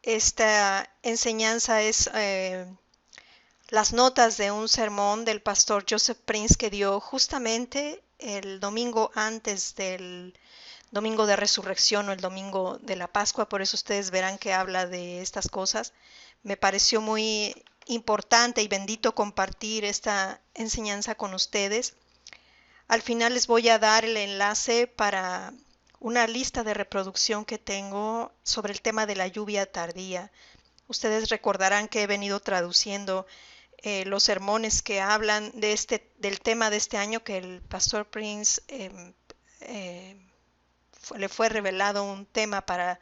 Esta enseñanza es las notas de un sermón del pastor Joseph Prince que dio justamente el domingo antes del domingo de resurrección o el domingo de la Pascua. Por eso ustedes verán que habla de estas cosas. Me pareció muy importante y bendito compartir esta enseñanza con ustedes. Al final les voy a dar el enlace para una lista de reproducción que tengo sobre el tema de la lluvia tardía. Ustedes recordarán que he venido traduciendo los sermones que hablan del tema de este año, que el pastor Prince eh, le fue revelado un tema para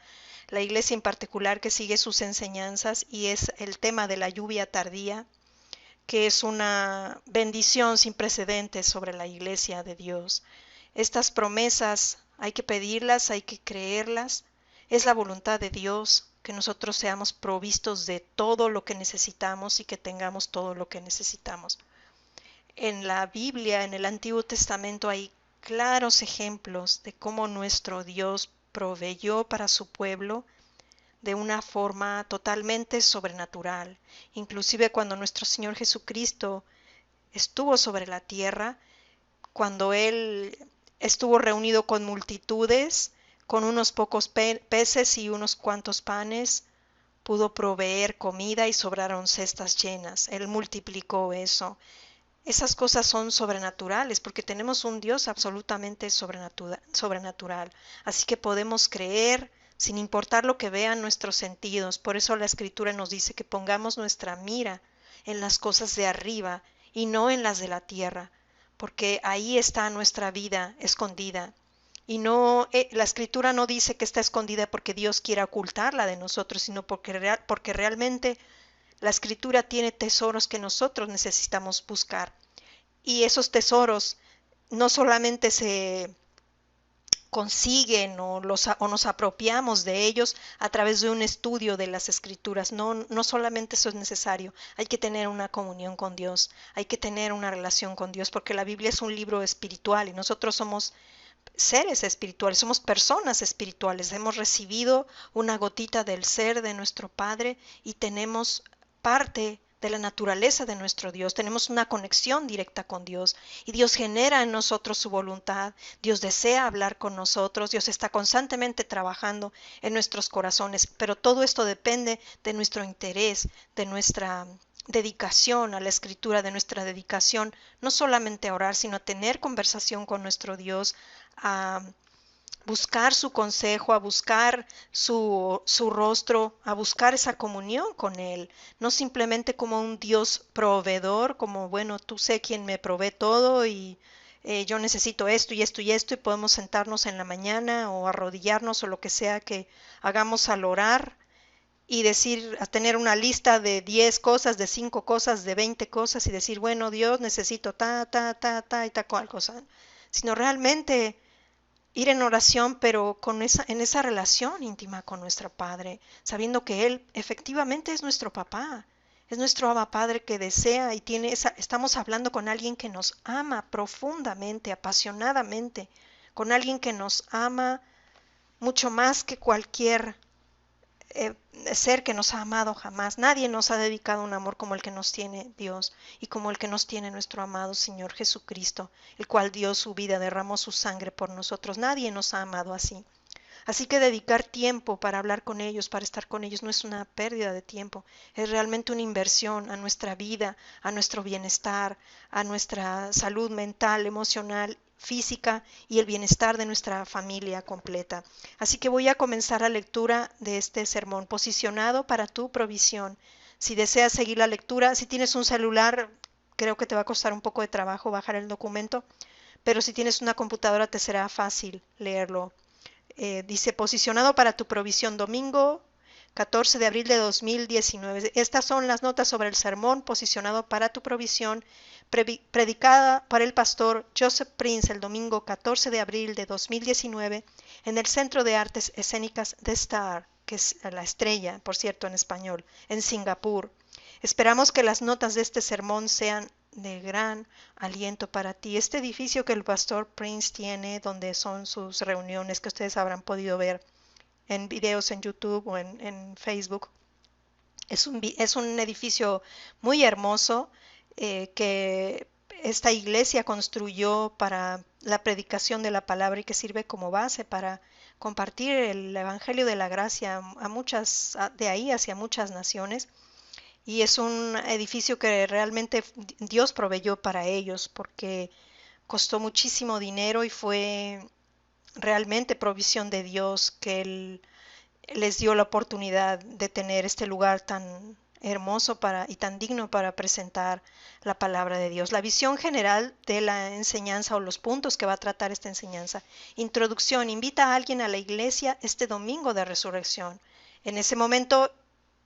la iglesia en particular que sigue sus enseñanzas, y es el tema de la lluvia tardía, que es una bendición sin precedentes sobre la iglesia de Dios. Estas promesas hay que pedirlas, hay que creerlas. Es la voluntad de Dios que nosotros seamos provistos de todo lo que necesitamos y que tengamos todo lo que necesitamos. En la Biblia, en el Antiguo Testamento, hay claros ejemplos de cómo nuestro Dios proveyó para su pueblo de una forma totalmente sobrenatural. Inclusive cuando nuestro Señor Jesucristo estuvo sobre la tierra, cuando Él estuvo reunido con multitudes, con unos pocos peces y unos cuantos panes, pudo proveer comida y sobraron cestas llenas. Él multiplicó eso. Esas cosas son sobrenaturales porque tenemos un Dios absolutamente sobrenatural. Así que podemos creer sin importar lo que vean nuestros sentidos. Por eso la Escritura nos dice que pongamos nuestra mira en las cosas de arriba y no en las de la tierra, porque ahí está nuestra vida escondida. Y no, la Escritura no dice que está escondida porque Dios quiera ocultarla de nosotros, sino porque realmente la Escritura tiene tesoros que nosotros necesitamos buscar. Y esos tesoros no solamente se consiguen o nos apropiamos de ellos a través de un estudio de las escrituras. No, no solamente eso es necesario, hay que tener una comunión con Dios, hay que tener una relación con Dios, porque la Biblia es un libro espiritual y nosotros somos seres espirituales, somos personas espirituales, hemos recibido una gotita del ser de nuestro Padre y tenemos parte de la naturaleza de nuestro Dios, tenemos una conexión directa con Dios y Dios genera en nosotros su voluntad, Dios desea hablar con nosotros, Dios está constantemente trabajando en nuestros corazones, pero todo esto depende de nuestro interés, de nuestra dedicación a la escritura, de nuestra dedicación no solamente a orar, sino a tener conversación con nuestro Dios, a buscar su consejo, a buscar su rostro, a buscar esa comunión con Él, no simplemente como un Dios proveedor, como bueno, tú sé quién me provee todo y yo necesito esto y esto y esto y podemos sentarnos en la mañana o arrodillarnos o lo que sea que hagamos al orar y decir, a tener una lista de 10 cosas, de 5 cosas, de 20 cosas y decir, bueno, Dios, necesito ta y ta cual cosa, sino realmente ir en oración, pero en esa relación íntima con nuestro Padre, sabiendo que Él efectivamente es nuestro papá, es nuestro Abba Padre que desea y estamos hablando con alguien que nos ama profundamente, apasionadamente, con alguien que nos ama mucho más que cualquier eh, ser que nos ha amado jamás. Nadie nos ha dedicado un amor como el que nos tiene Dios y como el que nos tiene nuestro amado Señor Jesucristo, el cual dio su vida, derramó su sangre por nosotros. Nadie nos ha amado así. Así que dedicar tiempo para hablar con ellos, para estar con ellos, no es una pérdida de tiempo, es realmente una inversión a nuestra vida, a nuestro bienestar, a nuestra salud mental, emocional, física y el bienestar de nuestra familia completa. Así que voy a comenzar la lectura de este sermón, posicionado para tu provisión. Si deseas seguir la lectura, si tienes un celular, creo que te va a costar un poco de trabajo bajar el documento, pero si tienes una computadora te será fácil leerlo. Dice, posicionado para tu provisión, domingo 14 de abril de 2019. Estas son las notas sobre el sermón posicionado para tu provisión, predicada por el pastor Joseph Prince el domingo 14 de abril de 2019 en el Centro de Artes Escénicas The Star, que es la estrella, por cierto, en español, en Singapur. Esperamos que las notas de este sermón sean de gran aliento para ti. Este edificio que el pastor Prince tiene, donde son sus reuniones, que ustedes habrán podido ver, en videos en YouTube o en Facebook. Es un edificio muy hermoso que esta iglesia construyó para la predicación de la palabra y que sirve como base para compartir el evangelio de la gracia a muchas, de ahí hacia muchas naciones. Y es un edificio que realmente Dios proveyó para ellos porque costó muchísimo dinero y fue realmente provisión de Dios que Él les dio la oportunidad de tener este lugar tan hermoso y tan digno para presentar la palabra de Dios. La visión general de la enseñanza o los puntos que va a tratar esta enseñanza. Introducción. Invita a alguien a la iglesia este domingo de resurrección. En ese momento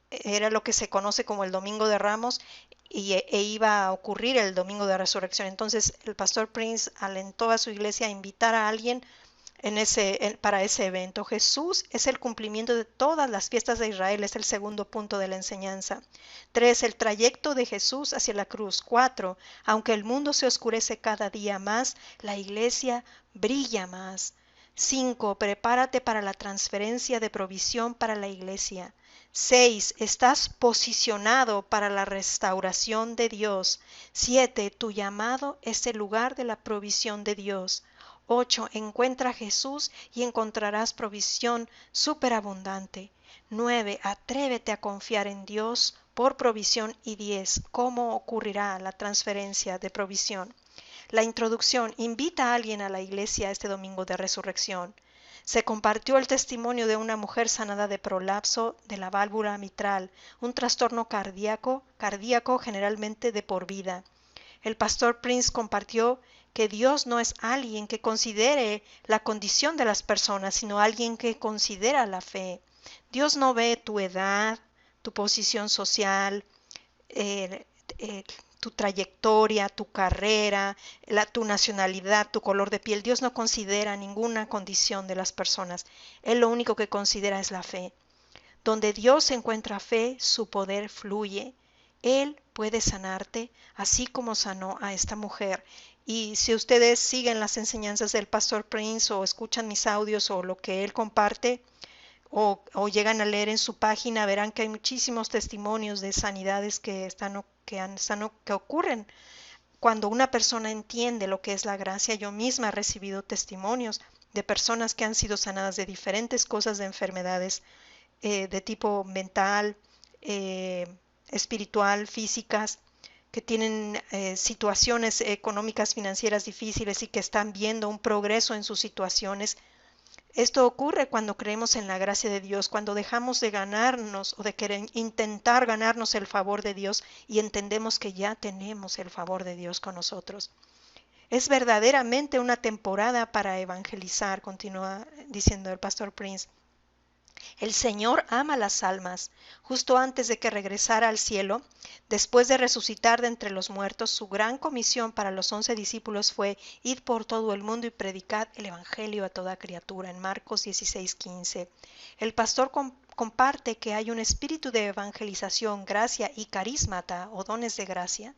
era lo que se conoce como el Domingo de Ramos e iba a ocurrir el Domingo de Resurrección. Entonces el pastor Prince alentó a su iglesia a invitar a alguien para ese evento. Jesús es el cumplimiento de todas las fiestas de Israel, es el segundo punto de la enseñanza. 3. El trayecto de Jesús hacia la cruz. 4. Aunque el mundo se oscurece cada día más, la iglesia brilla más. 5. Prepárate para la transferencia de provisión para la iglesia. 6. Estás posicionado para la restauración de Dios. 7. Tu llamado es el lugar de la provisión de Dios. 8. Encuentra a Jesús y encontrarás provisión superabundante. 9. Atrévete a confiar en Dios por provisión. Y 10. ¿Cómo ocurrirá la transferencia de provisión? La introducción. Invita a alguien a la iglesia este domingo de resurrección. Se compartió el testimonio de una mujer sanada de prolapso de la válvula mitral, un trastorno cardíaco generalmente de por vida. El pastor Prince compartió que Dios no es alguien que considere la condición de las personas, sino alguien que considera la fe. Dios no ve tu edad, tu posición social, eh, eh, tu trayectoria, tu carrera, tu nacionalidad, tu color de piel. Dios no considera ninguna condición de las personas. Él lo único que considera es la fe. Donde Dios encuentra fe, su poder fluye. Él puede sanarte, así como sanó a esta mujer. Y si ustedes siguen las enseñanzas del pastor Prince o escuchan mis audios o lo que él comparte o llegan a leer en su página, verán que hay muchísimos testimonios de sanidades que ocurren cuando una persona entiende lo que es la gracia. Yo misma he recibido testimonios de personas que han sido sanadas de diferentes cosas, de enfermedades de tipo mental, eh, espiritual, físicas, que tienen situaciones económicas, financieras difíciles y que están viendo un progreso en sus situaciones. Esto ocurre cuando creemos en la gracia de Dios, cuando dejamos de ganarnos o de querer intentar ganarnos el favor de Dios y entendemos que ya tenemos el favor de Dios con nosotros. Es verdaderamente una temporada para evangelizar, continúa diciendo el pastor Prince. El Señor ama las almas. Justo antes de que regresara al cielo, después de resucitar de entre los muertos, su gran comisión para los 11 discípulos fue: id por todo el mundo y predicad el Evangelio a toda criatura, en Marcos 16:15. El pastor comparte que hay un espíritu de evangelización, gracia y carismata o dones de gracia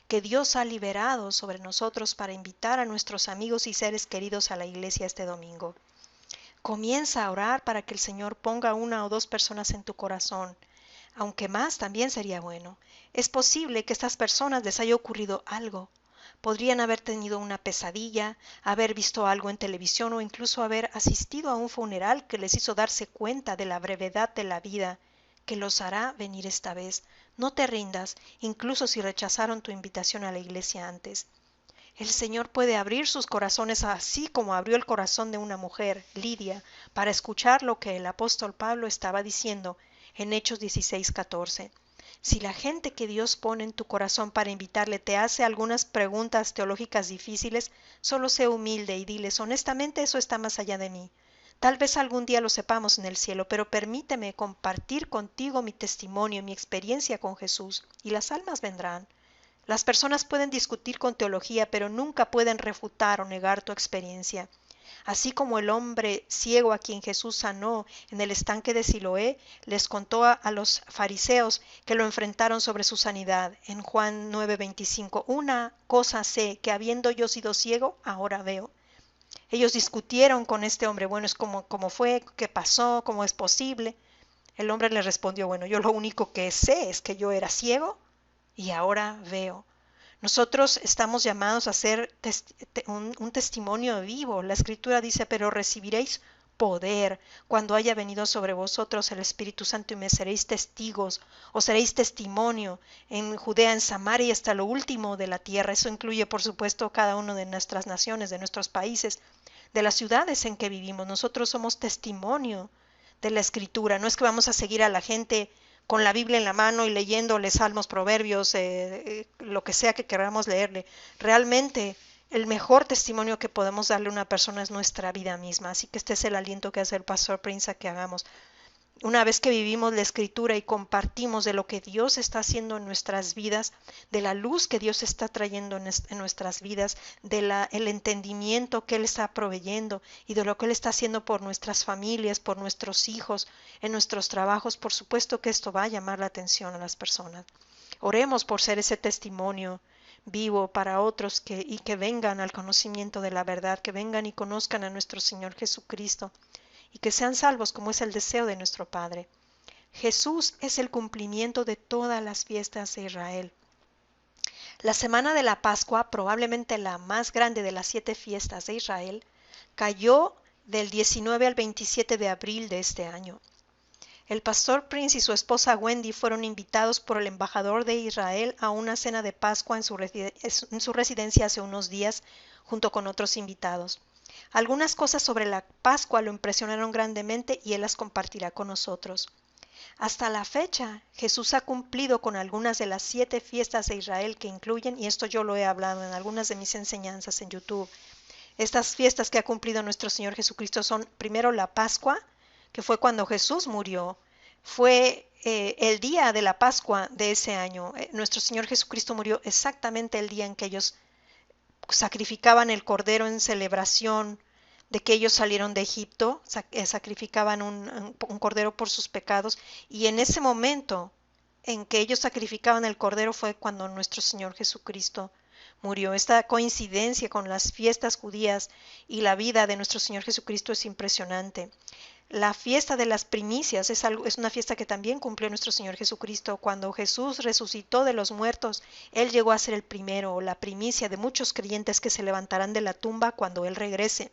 que Dios ha liberado sobre nosotros para invitar a nuestros amigos y seres queridos a la iglesia este domingo. Comienza a orar para que el Señor ponga una o dos personas en tu corazón, aunque más también sería bueno. Es posible que a estas personas les haya ocurrido algo. Podrían haber tenido una pesadilla, haber visto algo en televisión o incluso haber asistido a un funeral que les hizo darse cuenta de la brevedad de la vida, que los hará venir esta vez. No te rindas, incluso si rechazaron tu invitación a la iglesia antes. El Señor puede abrir sus corazones así como abrió el corazón de una mujer, Lidia, para escuchar lo que el apóstol Pablo estaba diciendo en Hechos 16:14. Si la gente que Dios pone en tu corazón para invitarle te hace algunas preguntas teológicas difíciles, solo sé humilde y diles: honestamente, eso está más allá de mí. Tal vez algún día lo sepamos en el cielo, pero permíteme compartir contigo mi testimonio, mi experiencia con Jesús, y las almas vendrán. Las personas pueden discutir con teología, pero nunca pueden refutar o negar tu experiencia. Así como el hombre ciego a quien Jesús sanó en el estanque de Siloé, les contó a los fariseos que lo enfrentaron sobre su sanidad. En Juan 9:25, una cosa sé, que habiendo yo sido ciego, ahora veo. Ellos discutieron con este hombre, bueno, es cómo fue, qué pasó, cómo es posible. El hombre le respondió, bueno, yo lo único que sé es que yo era ciego y ahora veo. Nosotros estamos llamados a ser un testimonio vivo. La Escritura dice, pero recibiréis poder cuando haya venido sobre vosotros el Espíritu Santo y me seréis testigos o seréis testimonio en Judea, en Samaria y hasta lo último de la tierra. Eso incluye, por supuesto, cada uno de nuestras naciones, de nuestros países, de las ciudades en que vivimos. Nosotros somos testimonio de la Escritura. No es que vamos a seguir a la gente con la Biblia en la mano y leyéndole salmos, proverbios, lo que sea que queramos leerle. Realmente el mejor testimonio que podemos darle a una persona es nuestra vida misma. Así que este es el aliento que hace el pastor Prince a que hagamos. Una vez que vivimos la Escritura y compartimos de lo que Dios está haciendo en nuestras vidas, de la luz que Dios está trayendo en nuestras vidas, el entendimiento que Él está proveyendo y de lo que Él está haciendo por nuestras familias, por nuestros hijos, en nuestros trabajos, por supuesto que esto va a llamar la atención a las personas. Oremos por ser ese testimonio vivo para otros y que vengan al conocimiento de la verdad, que vengan y conozcan a nuestro Señor Jesucristo y que sean salvos como es el deseo de nuestro Padre. Jesús es el cumplimiento de todas las fiestas de Israel. La semana de la Pascua, probablemente la más grande de las 7 fiestas de Israel, cayó del 19 al 27 de abril de este año. El pastor Prince y su esposa Wendy fueron invitados por el embajador de Israel a una cena de Pascua en su residencia hace unos días, junto con otros invitados. Algunas cosas sobre la Pascua lo impresionaron grandemente y él las compartirá con nosotros. Hasta la fecha, Jesús ha cumplido con algunas de las 7 fiestas de Israel que incluyen, y esto yo lo he hablado en algunas de mis enseñanzas en YouTube. Estas fiestas que ha cumplido nuestro Señor Jesucristo son primero la Pascua, que fue cuando Jesús murió. Fue el día de la Pascua de ese año. Nuestro Señor Jesucristo murió exactamente el día en que ellos sacrificaban el cordero en celebración de que ellos salieron de Egipto, sacrificaban un cordero por sus pecados, y en ese momento en que ellos sacrificaban el cordero fue cuando nuestro Señor Jesucristo murió. Esta coincidencia con las fiestas judías y la vida de nuestro Señor Jesucristo es impresionante. La fiesta de las primicias es una fiesta que también cumplió nuestro Señor Jesucristo. Cuando Jesús resucitó de los muertos, Él llegó a ser el primero, la primicia de muchos creyentes que se levantarán de la tumba cuando Él regrese.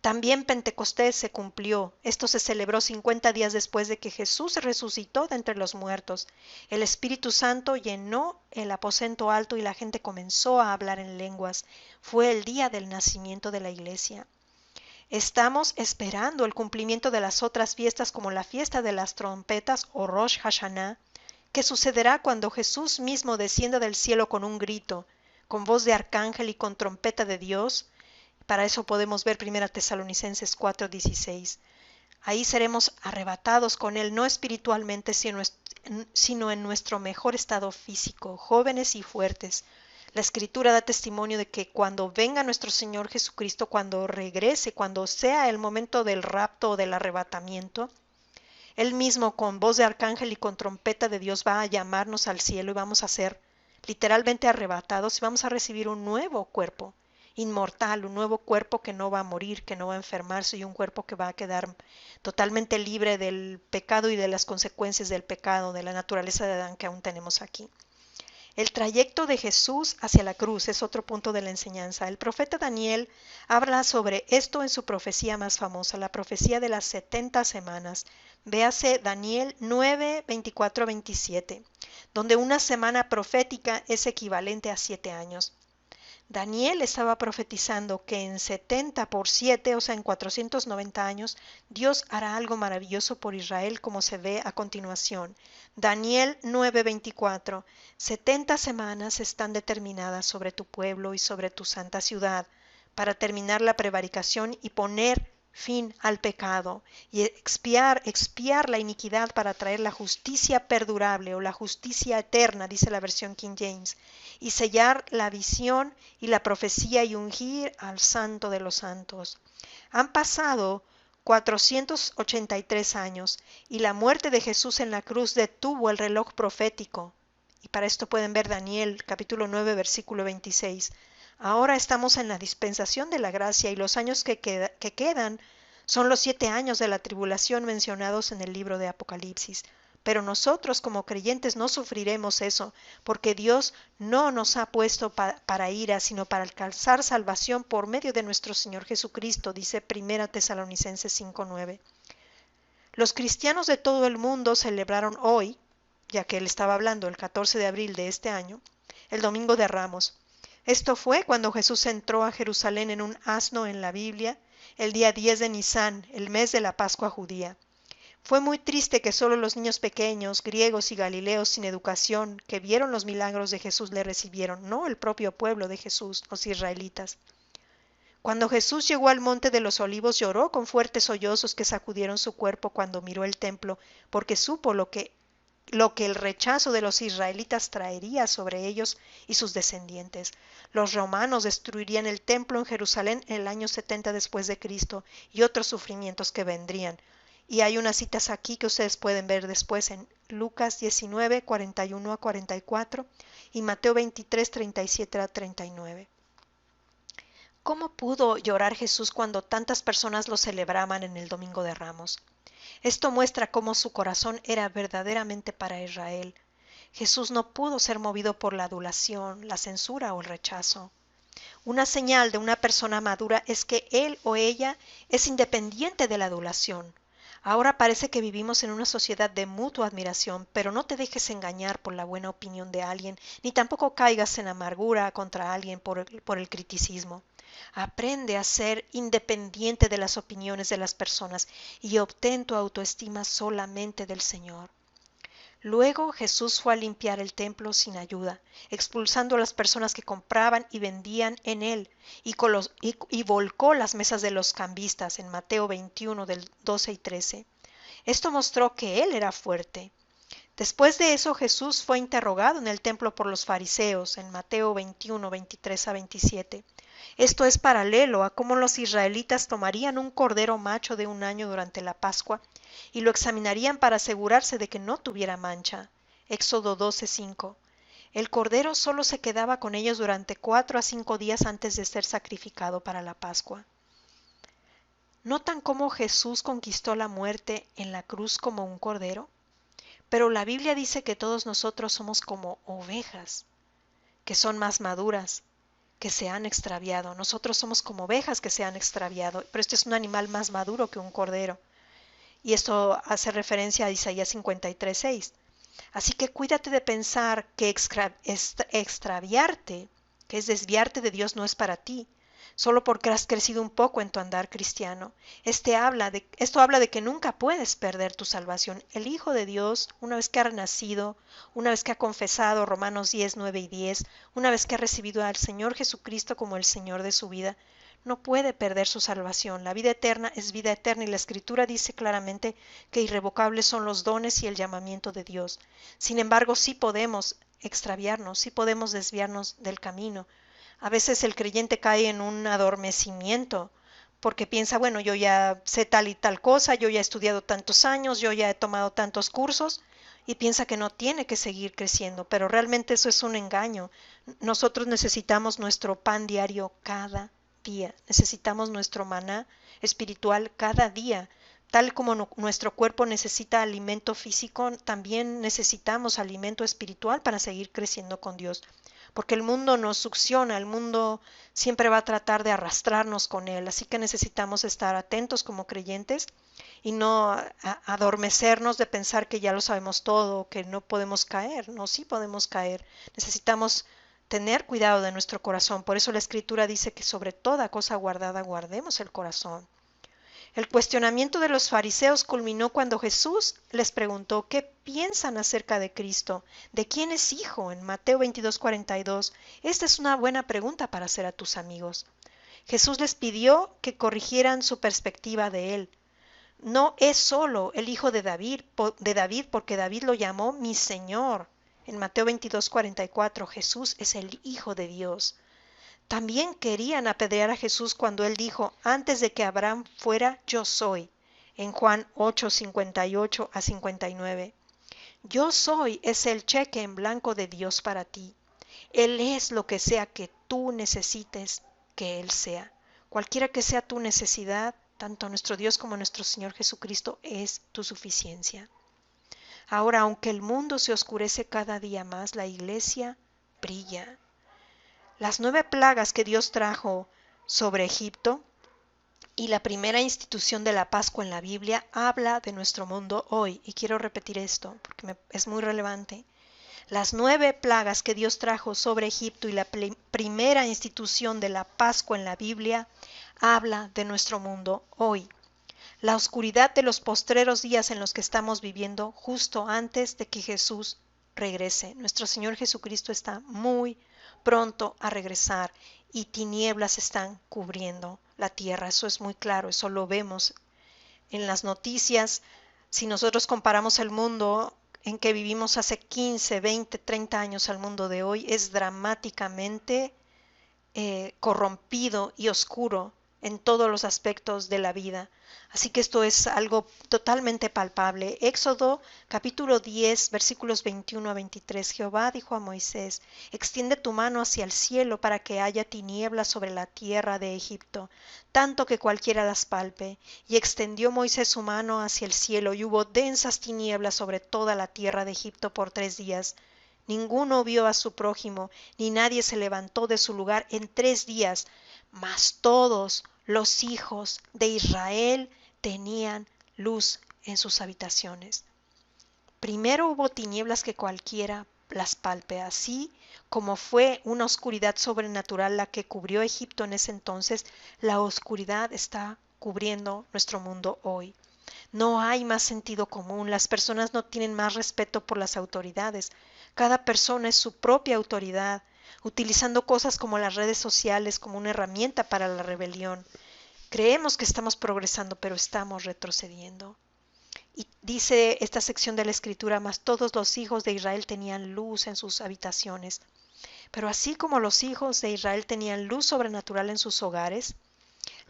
También Pentecostés se cumplió. Esto se celebró 50 días después de que Jesús resucitó de entre los muertos. El Espíritu Santo llenó el aposento alto y la gente comenzó a hablar en lenguas. Fue el día del nacimiento de la iglesia. Estamos esperando el cumplimiento de las otras fiestas como la fiesta de las trompetas o Rosh Hashanah, que sucederá cuando Jesús mismo descienda del cielo con un grito, con voz de arcángel y con trompeta de Dios. Para eso podemos ver 1 Tesalonicenses 4:16. Ahí seremos arrebatados con Él, no espiritualmente, sino en nuestro mejor estado físico, jóvenes y fuertes. La Escritura da testimonio de que cuando venga nuestro Señor Jesucristo, cuando regrese, cuando sea el momento del rapto o del arrebatamiento, Él mismo con voz de arcángel y con trompeta de Dios va a llamarnos al cielo y vamos a ser literalmente arrebatados y vamos a recibir un nuevo cuerpo inmortal, un nuevo cuerpo que no va a morir, que no va a enfermarse y un cuerpo que va a quedar totalmente libre del pecado y de las consecuencias del pecado, de la naturaleza de Adán que aún tenemos aquí. El trayecto de Jesús hacia la cruz es otro punto de la enseñanza. El profeta Daniel habla sobre esto en su profecía más famosa, la profecía de las 70 semanas. Véase Daniel 9, 24, 27, donde una semana profética es equivalente a 7 años. Daniel estaba profetizando que en 70 por 7, o sea, en 490 años, Dios hará algo maravilloso por Israel, como se ve a continuación. Daniel 9:24. 70 semanas están determinadas sobre tu pueblo y sobre tu santa ciudad, para terminar la prevaricación y poner fin al pecado, y expiar la iniquidad para traer la justicia perdurable o la justicia eterna, dice la versión King James, y sellar la visión y la profecía y ungir al Santo de los Santos. Han pasado 483 años y la muerte de Jesús en la cruz detuvo el reloj profético. Y para esto pueden ver Daniel capítulo 9 versículo 26. Ahora estamos en la dispensación de la gracia y los años que quedan son los 7 años de la tribulación mencionados en el libro de Apocalipsis. Pero nosotros como creyentes no sufriremos eso, porque Dios no nos ha puesto para ira, sino para alcanzar salvación por medio de nuestro Señor Jesucristo, dice 1 Tesalonicenses 5:9. Los cristianos de todo el mundo celebraron hoy, ya que él estaba hablando el 14 de abril de este año, el Domingo de Ramos. Esto fue cuando Jesús entró a Jerusalén en un asno en la Biblia, el día 10 de Nisán, el mes de la Pascua judía. Fue muy triste que solo los niños pequeños, griegos y galileos sin educación, que vieron los milagros de Jesús le recibieron, no el propio pueblo de Jesús, los israelitas. Cuando Jesús llegó al monte de los olivos, lloró con fuertes sollozos que sacudieron su cuerpo cuando miró el templo, porque supo lo que el rechazo de los israelitas traería sobre ellos y sus descendientes. Los romanos destruirían el templo en Jerusalén en el año 70 después de Cristo y otros sufrimientos que vendrían. Y hay unas citas aquí que ustedes pueden ver después en Lucas 19, 41 a 44 y Mateo 23, 37 a 39. ¿Cómo pudo llorar Jesús cuando tantas personas lo celebraban en el Domingo de Ramos? Esto muestra cómo su corazón era verdaderamente para Israel. Jesús no pudo ser movido por la adulación, la censura o el rechazo. Una señal de una persona madura es que él o ella es independiente de la adulación. Ahora parece que vivimos en una sociedad de mutua admiración, pero no te dejes engañar por la buena opinión de alguien, ni tampoco caigas en amargura contra alguien por el criticismo. Aprende a ser independiente de las opiniones de las personas y obtén tu autoestima solamente del Señor. Luego Jesús fue a limpiar el templo sin ayuda, expulsando a las personas que compraban y vendían en él, y volcó las mesas de los cambistas en Mateo 21 del 12 y 13. Esto mostró que él era fuerte. Después de eso Jesús fue interrogado en el templo por los fariseos en Mateo 21, 23 a 27. Esto es paralelo a cómo los israelitas tomarían un cordero macho de 1 año durante la Pascua y lo examinarían para asegurarse de que no tuviera mancha. Éxodo 12:5. El cordero solo se quedaba con ellos durante 4 a 5 días antes de ser sacrificado para la Pascua. ¿Notan cómo Jesús conquistó la muerte en la cruz como un cordero? Pero la Biblia dice que todos nosotros somos como ovejas, que son más maduras, que se han extraviado. Nosotros somos como ovejas que se han extraviado, pero este es un animal más maduro que un cordero. Y esto hace referencia a Isaías 53:6. Así que cuídate de pensar que extraviarte, que es desviarte de Dios, no es para ti, solo porque has crecido un poco en tu andar cristiano. Esto habla de que nunca puedes perder tu salvación. El Hijo de Dios, una vez que ha renacido, una vez que ha confesado Romanos 10, 9 y 10, una vez que ha recibido al Señor Jesucristo como el Señor de su vida, no puede perder su salvación. La vida eterna es vida eterna y la Escritura dice claramente que irrevocables son los dones y el llamamiento de Dios. Sin embargo, sí podemos extraviarnos, sí podemos desviarnos del camino. A veces el creyente cae en un adormecimiento porque piensa, bueno, yo ya sé tal y tal cosa, yo ya he estudiado tantos años, yo ya he tomado tantos cursos y piensa que no tiene que seguir creciendo, pero realmente eso es un engaño. Nosotros necesitamos nuestro pan diario cada día, necesitamos nuestro maná espiritual cada día. Tal como nuestro cuerpo necesita alimento físico, también necesitamos alimento espiritual para seguir creciendo con Dios. Porque el mundo nos succiona, el mundo siempre va a tratar de arrastrarnos con él. Así que necesitamos estar atentos como creyentes y no adormecernos de pensar que ya lo sabemos todo, que no podemos caer. No, sí podemos caer. Necesitamos tener cuidado de nuestro corazón. Por eso la Escritura dice que sobre toda cosa guardada guardemos el corazón. El cuestionamiento de los fariseos culminó cuando Jesús les preguntó qué piensan acerca de Cristo, de quién es hijo, en Mateo 22:42. Esta es una buena pregunta para hacer a tus amigos. Jesús les pidió que corrigieran su perspectiva de él. No es solo el hijo de David porque David lo llamó mi Señor. En Mateo 22:44, Jesús es el Hijo de Dios. También querían apedrear a Jesús cuando él dijo, antes de que Abraham fuera, yo soy, en Juan 8:58 a 59. Yo soy es el cheque en blanco de Dios para ti. Él es lo que sea que tú necesites que Él sea. Cualquiera que sea tu necesidad, tanto nuestro Dios como nuestro Señor Jesucristo es tu suficiencia. Ahora, aunque el mundo se oscurece cada día más, la iglesia brilla. Las 9 plagas que Dios trajo sobre Egipto y la primera institución de la Pascua en la Biblia habla de nuestro mundo hoy. Y quiero repetir esto porque es muy relevante. Las 9 plagas que Dios trajo sobre Egipto y la primera institución de la Pascua en la Biblia habla de nuestro mundo hoy. La oscuridad de los postreros días en los que estamos viviendo justo antes de que Jesús regrese. Nuestro Señor Jesucristo está muy pronto a regresar y tinieblas están cubriendo la tierra. Eso es muy claro, eso lo vemos en las noticias. Si nosotros comparamos el mundo en que vivimos hace 15, 20, 30 años al mundo de hoy, es dramáticamente corrompido y oscuro en todos los aspectos de la vida. Así que esto es algo totalmente palpable. Éxodo capítulo 10 versículos 21 a 23. Jehová dijo a Moisés: extiende tu mano hacia el cielo para que haya tinieblas sobre la tierra de Egipto, tanto que cualquiera las palpe. Y extendió Moisés su mano hacia el cielo, y hubo densas tinieblas sobre toda la tierra de Egipto por 3 días. Ninguno vio a su prójimo, ni nadie se levantó de su lugar en 3 días, mas todos los hijos de Israel tenían luz en sus habitaciones. Primero hubo tinieblas que cualquiera las palpe, así como fue una oscuridad sobrenatural la que cubrió Egipto en ese entonces, la oscuridad está cubriendo nuestro mundo hoy. No hay más sentido común, las personas no tienen más respeto por las autoridades. Cada persona es su propia autoridad, utilizando cosas como las redes sociales como una herramienta para la rebelión. Creemos que estamos progresando, pero estamos retrocediendo. Y dice esta sección de la Escritura: mas todos los hijos de Israel tenían luz en sus habitaciones. Pero así como los hijos de Israel tenían luz sobrenatural en sus hogares,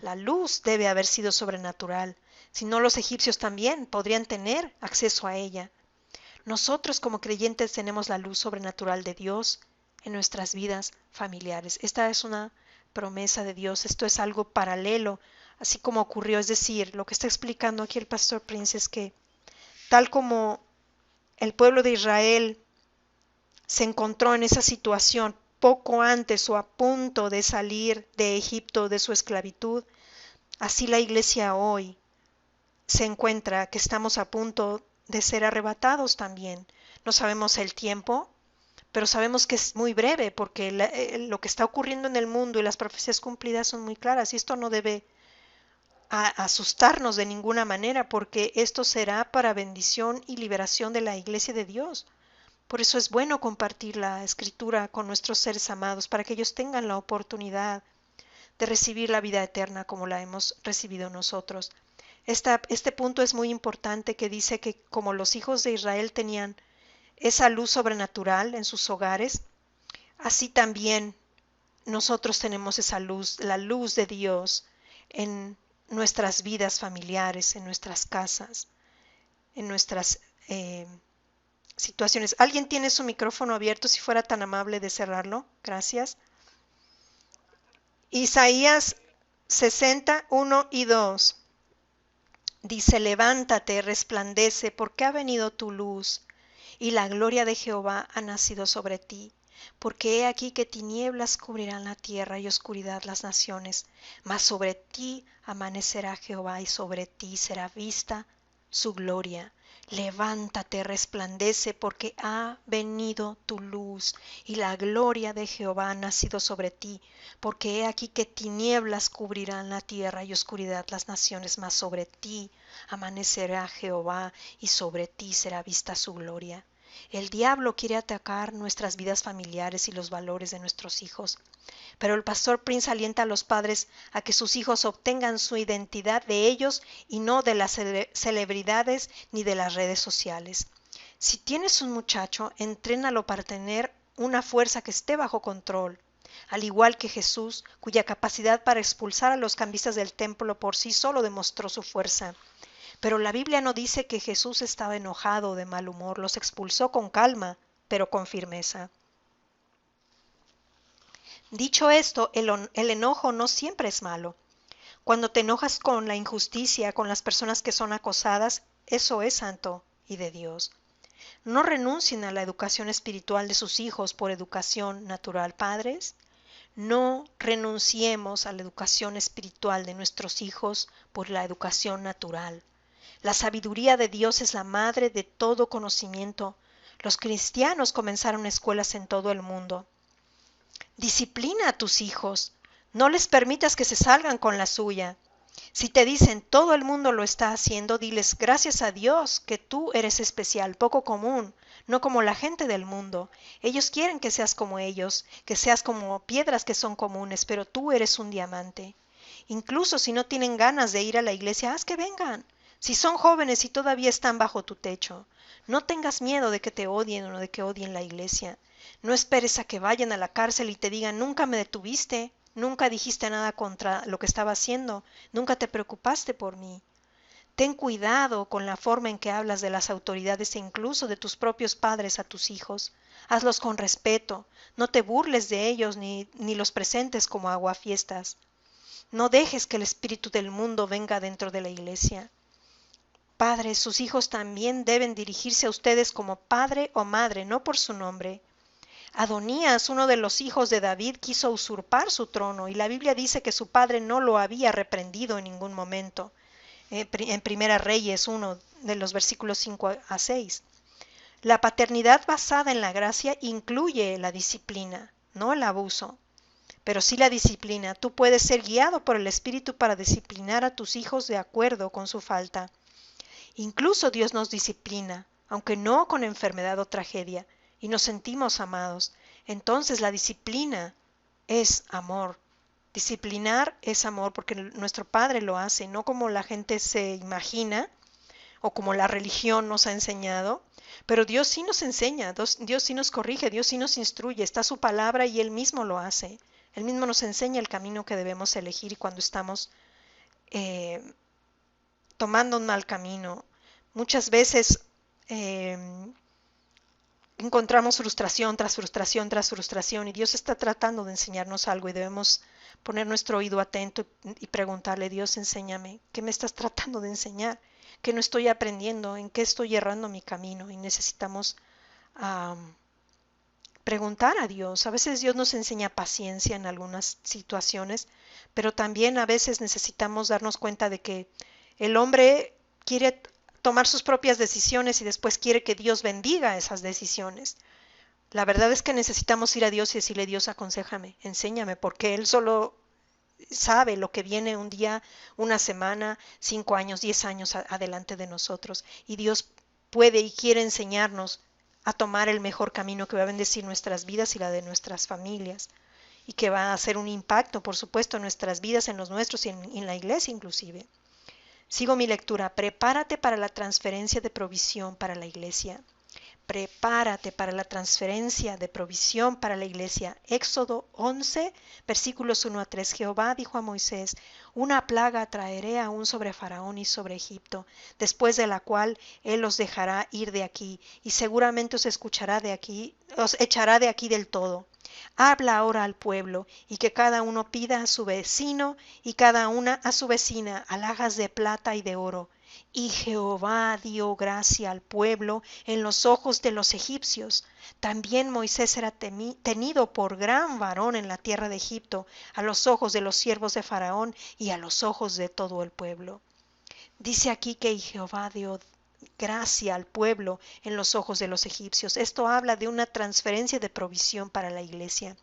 la luz debe haber sido sobrenatural. Si no, los egipcios también podrían tener acceso a ella. Nosotros como creyentes tenemos la luz sobrenatural de Dios en nuestras vidas familiares. Esta es una promesa de Dios, esto es algo paralelo, así como ocurrió. Es decir, lo que está explicando aquí el pastor Prince es que tal como el pueblo de Israel se encontró en esa situación poco antes o a punto de salir de Egipto, de su esclavitud, así la iglesia hoy se encuentra que estamos a punto de ser arrebatados también. No sabemos el tiempo, pero sabemos que es muy breve porque lo que está ocurriendo en el mundo y las profecías cumplidas son muy claras, y esto no debe asustarnos de ninguna manera, porque esto será para bendición y liberación de la iglesia de Dios. Por eso es bueno compartir la escritura con nuestros seres amados, para que ellos tengan la oportunidad de recibir la vida eterna como la hemos recibido nosotros. Este punto es muy importante, que dice que como los hijos de Israel tenían esa luz sobrenatural en sus hogares, así también nosotros tenemos esa luz, la luz de Dios en nuestras vidas familiares, en nuestras casas, en nuestras situaciones. ¿Alguien tiene su micrófono abierto? Si fuera tan amable de cerrarlo. Gracias. Isaías 61 y 2. Dice: levántate, resplandece, porque ha venido tu luz, y la gloria de Jehová ha nacido sobre ti. Porque he aquí que tinieblas cubrirán la tierra y oscuridad las naciones, mas sobre ti amanecerá Jehová, y sobre ti será vista su gloria. Levántate, resplandece, porque ha venido tu luz, y la gloria de Jehová ha nacido sobre ti. Porque he aquí que tinieblas cubrirán la tierra y oscuridad las naciones, mas sobre ti amanecerá Jehová, y sobre ti será vista su gloria. El diablo quiere atacar nuestras vidas familiares y los valores de nuestros hijos, pero el pastor Prince alienta a los padres a que sus hijos obtengan su identidad de ellos y no de las celebridades ni de las redes sociales. Si tienes un muchacho, entrénalo para tener una fuerza que esté bajo control, al igual que Jesús, cuya capacidad para expulsar a los cambistas del templo por sí solo demostró su fuerza. Pero la Biblia no dice que Jesús estaba enojado o de mal humor, los expulsó con calma, pero con firmeza. Dicho esto, el enojo no siempre es malo. Cuando te enojas con la injusticia, con las personas que son acosadas, eso es santo y de Dios. No renuncien a la educación espiritual de sus hijos por educación natural, padres. No renunciemos a la educación espiritual de nuestros hijos por la educación natural. La sabiduría de Dios es la madre de todo conocimiento. Los cristianos comenzaron escuelas en todo el mundo. Disciplina a tus hijos. No les permitas que se salgan con la suya. Si te dicen todo el mundo lo está haciendo, diles gracias a Dios que tú eres especial, poco común, no como la gente del mundo. Ellos quieren que seas como ellos, que seas como piedras que son comunes, pero tú eres un diamante. Incluso si no tienen ganas de ir a la iglesia, haz que vengan. Si son jóvenes y todavía están bajo tu techo, no tengas miedo de que te odien o de que odien la iglesia. No esperes a que vayan a la cárcel y te digan nunca me detuviste, nunca dijiste nada contra lo que estaba haciendo, nunca te preocupaste por mí. Ten cuidado con la forma en que hablas de las autoridades e incluso de tus propios padres a tus hijos. Hazlos con respeto, no te burles de ellos ni los presentes como aguafiestas. No dejes que el espíritu del mundo venga dentro de la iglesia. Padres, sus hijos también deben dirigirse a ustedes como padre o madre, no por su nombre. Adonías, uno de los hijos de David, quiso usurpar su trono y la Biblia dice que su padre no lo había reprendido en ningún momento. En Primera Reyes 1, de los versículos 5 a 6. La paternidad basada en la gracia incluye la disciplina, no el abuso. Pero sí la disciplina. Tú puedes ser guiado por el Espíritu para disciplinar a tus hijos de acuerdo con su falta. Incluso Dios nos disciplina, aunque no con enfermedad o tragedia, y nos sentimos amados. Entonces la disciplina es amor. Disciplinar es amor porque nuestro Padre lo hace, no como la gente se imagina o como la religión nos ha enseñado. Pero Dios sí nos enseña, Dios sí nos corrige, Dios sí nos instruye, está su palabra y Él mismo lo hace. Él mismo nos enseña el camino que debemos elegir cuando estamos eh, tomando un mal camino. Muchas veces eh, encontramos frustración tras frustración tras frustración y Dios está tratando de enseñarnos algo y debemos poner nuestro oído atento y preguntarle, Dios, enséñame, ¿qué me estás tratando de enseñar? ¿Qué no estoy aprendiendo? ¿En qué estoy errando mi camino? Y necesitamos preguntar a Dios. A veces Dios nos enseña paciencia en algunas situaciones, pero también a veces necesitamos darnos cuenta de que el hombre quiere tomar sus propias decisiones y después quiere que Dios bendiga esas decisiones. La verdad es que necesitamos ir a Dios y decirle, Dios, aconséjame, enséñame, porque Él solo sabe lo que viene un día, una semana, 5 años, 10 años adelante de nosotros. Y Dios puede y quiere enseñarnos a tomar el mejor camino que va a bendecir nuestras vidas y la de nuestras familias. Y que va a hacer un impacto, por supuesto, en nuestras vidas, en los nuestros y en la iglesia inclusive. Sigo mi lectura. Prepárate para la transferencia de provisión para la iglesia. Prepárate para la transferencia de provisión para la iglesia. Éxodo 11, versículos 1 a 3. Jehová dijo a Moisés, una plaga traeré aún sobre Faraón y sobre Egipto, después de la cual él los dejará ir de aquí, y seguramente os echará de aquí del todo. Habla ahora al pueblo, y que cada uno pida a su vecino, y cada una a su vecina, alhajas de plata y de oro. Y Jehová dio gracia al pueblo en los ojos de los egipcios. También Moisés era tenido por gran varón en la tierra de Egipto, a los ojos de los siervos de Faraón y a los ojos de todo el pueblo. Dice aquí que Jehová dio gracia al pueblo en los ojos de los egipcios. Esto habla de una transferencia de provisión para la iglesia.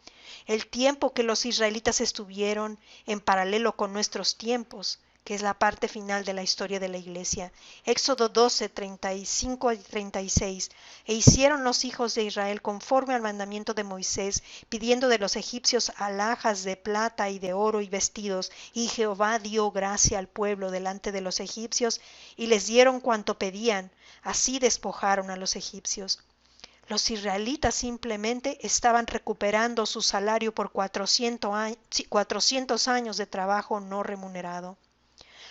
El tiempo que los israelitas estuvieron en paralelo con nuestros tiempos, que es la parte final de la historia de la iglesia. Éxodo 12, 35 y 36. E hicieron los hijos de Israel conforme al mandamiento de Moisés, pidiendo de los egipcios alhajas de plata y de oro y vestidos. Y Jehová dio gracia al pueblo delante de los egipcios, y les dieron cuanto pedían. Así despojaron a los egipcios. Los israelitas simplemente estaban recuperando su salario por 400 años de trabajo no remunerado.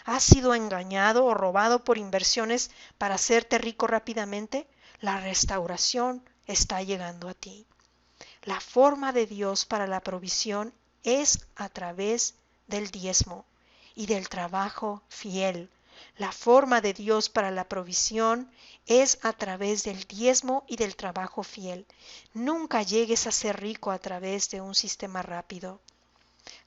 ¿Has sido engañado o robado por inversiones para hacerte rico rápidamente? La restauración está llegando a ti. La forma de Dios para la provisión es a través del diezmo y del trabajo fiel. La forma de Dios para la provisión es a través del diezmo y del trabajo fiel. Nunca llegues a ser rico a través de un sistema rápido.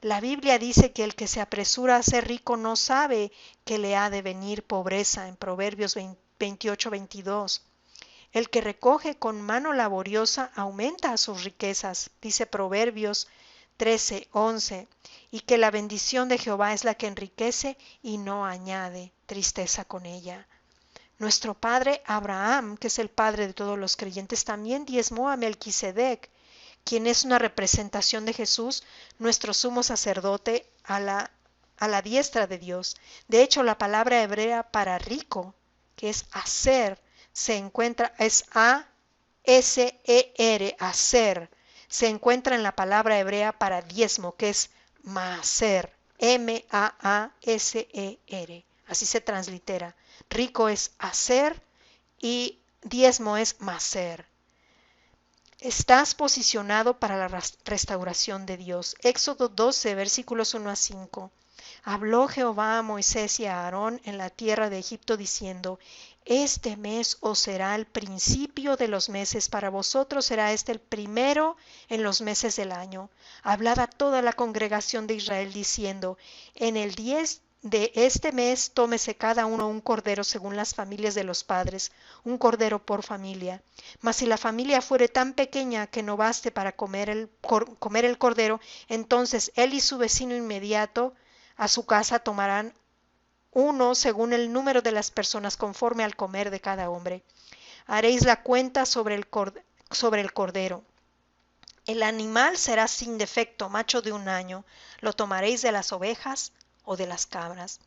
La Biblia dice que el que se apresura a ser rico no sabe que le ha de venir pobreza en Proverbios 28-22. El que recoge con mano laboriosa aumenta sus riquezas, dice Proverbios 13:11, y que la bendición de Jehová es la que enriquece y no añade tristeza con ella. Nuestro padre Abraham, que es el padre de todos los creyentes, también diezmó a Melquisedec, quien es una representación de Jesús, nuestro sumo sacerdote, a la diestra de Dios. De hecho, la palabra hebrea para rico, que es hacer, se encuentra, es A-S-E-R, hacer, se encuentra en la palabra hebrea para diezmo, que es maaser, M-A-A-S-E-R. Así se translitera. Rico es hacer y diezmo es maaser. Estás posicionado para la restauración de Dios. Éxodo 12, versículos 1-5. Habló Jehová a Moisés y a Aarón en la tierra de Egipto diciendo: Este mes os será el principio de los meses, para vosotros será este el primero en los meses del año. Hablad a toda la congregación de Israel diciendo: En el 10 de este mes tómese cada uno un cordero según las familias de los padres, un cordero por familia. Mas si la familia fuere tan pequeña que no baste para comer el cordero, entonces él y su vecino inmediato a su casa tomarán uno según el número de las personas conforme al comer de cada hombre. Haréis la cuenta sobre el cordero. El animal será sin defecto, macho de un año. Lo tomaréis de las ovejas o de las cabras.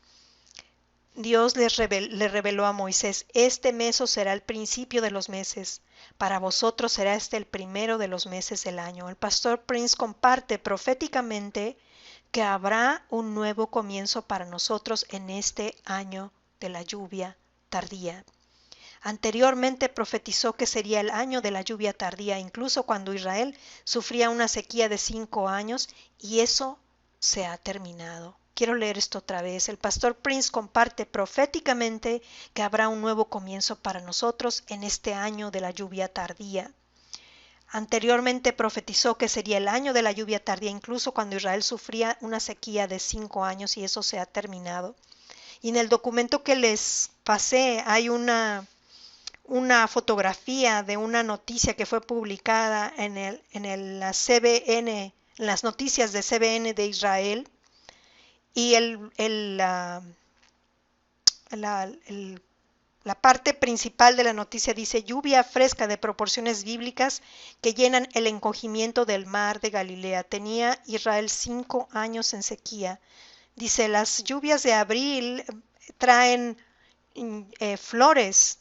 Dios le reveló a Moisés: Este mes os será el principio de los meses. Para vosotros será este el primero de los meses del año. El pastor Prince comparte proféticamente que habrá un nuevo comienzo para nosotros en este año de la lluvia tardía. Anteriormente profetizó que sería el año de la lluvia tardía, incluso cuando Israel sufría una sequía de 5 años, y eso se ha terminado. Quiero leer esto otra vez. El pastor Prince comparte proféticamente que habrá un nuevo comienzo para nosotros en este año de la lluvia tardía. Anteriormente profetizó que sería el año de la lluvia tardía, incluso cuando Israel sufría una sequía de 5 años, y eso se ha terminado. Y en el documento que les pasé hay una fotografía de una noticia que fue publicada en la CBN, en las noticias de CBN de Israel, y la parte principal de la noticia dice: lluvia fresca de proporciones bíblicas que llenan el encogimiento del mar de Galilea. Tenía Israel 5 años en sequía. Dice: las lluvias de abril traen flores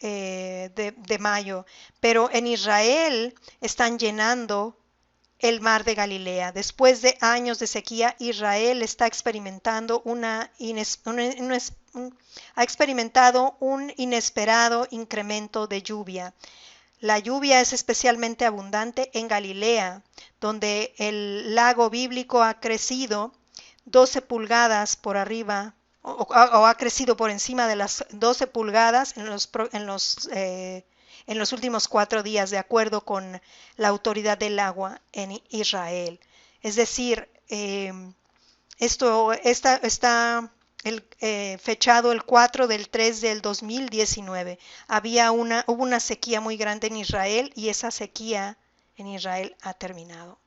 de mayo, pero en Israel están llenando el mar de Galilea. Después de años de sequía, Israel está experimentando ha experimentado un inesperado incremento de lluvia. La lluvia es especialmente abundante en Galilea, donde el lago bíblico ha crecido 12 pulgadas por arriba, o ha crecido por encima de las 12 pulgadas en los últimos 4 días, de acuerdo con la autoridad del agua en Israel. Es decir, esto está fechado el 4/3 del 2019. Hubo una sequía muy grande en Israel, y esa sequía en Israel ha terminado.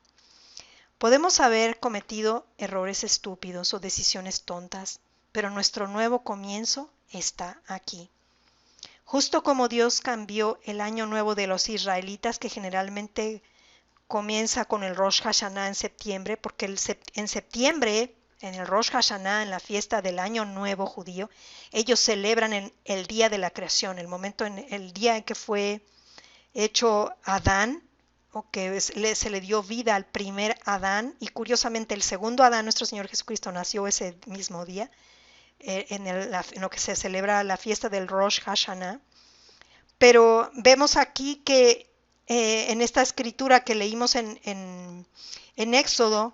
Podemos haber cometido errores estúpidos o decisiones tontas, pero nuestro nuevo comienzo está aquí. Justo como Dios cambió el año nuevo de los israelitas, que generalmente comienza con el Rosh Hashanah en septiembre, porque en septiembre, en el Rosh Hashanah, en la fiesta del año nuevo judío, ellos celebran el día de la creación, el día en que fue hecho Adán, o que se le dio vida al primer Adán, y curiosamente el segundo Adán, nuestro Señor Jesucristo, nació ese mismo día, en lo que se celebra la fiesta del Rosh Hashanah. Pero vemos aquí que en esta escritura que leímos en Éxodo,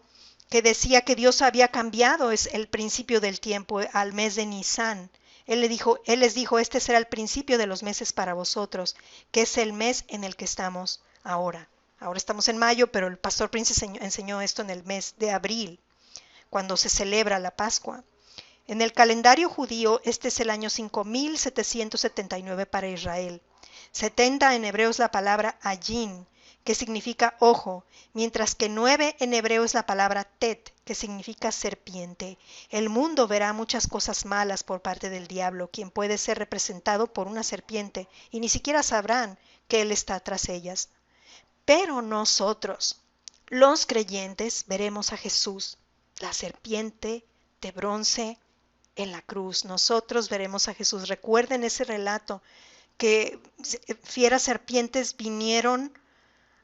que decía que Dios había cambiado es el principio del tiempo al mes de Nisan. Él les dijo, este será el principio de los meses para vosotros, que es el mes en el que estamos ahora. Ahora estamos en mayo, pero el pastor Prince enseñó esto en el mes de abril, cuando se celebra la Pascua. En el calendario judío, este es el año 5779 para Israel. 70 en hebreo es la palabra ayin, que significa ojo, mientras que 9 en hebreo es la palabra tet, que significa serpiente. El mundo verá muchas cosas malas por parte del diablo, quien puede ser representado por una serpiente, y ni siquiera sabrán que él está tras ellas. Pero nosotros, los creyentes, veremos a Jesús, la serpiente de bronce, en la cruz. Nosotros veremos a Jesús. Recuerden ese relato que fieras serpientes vinieron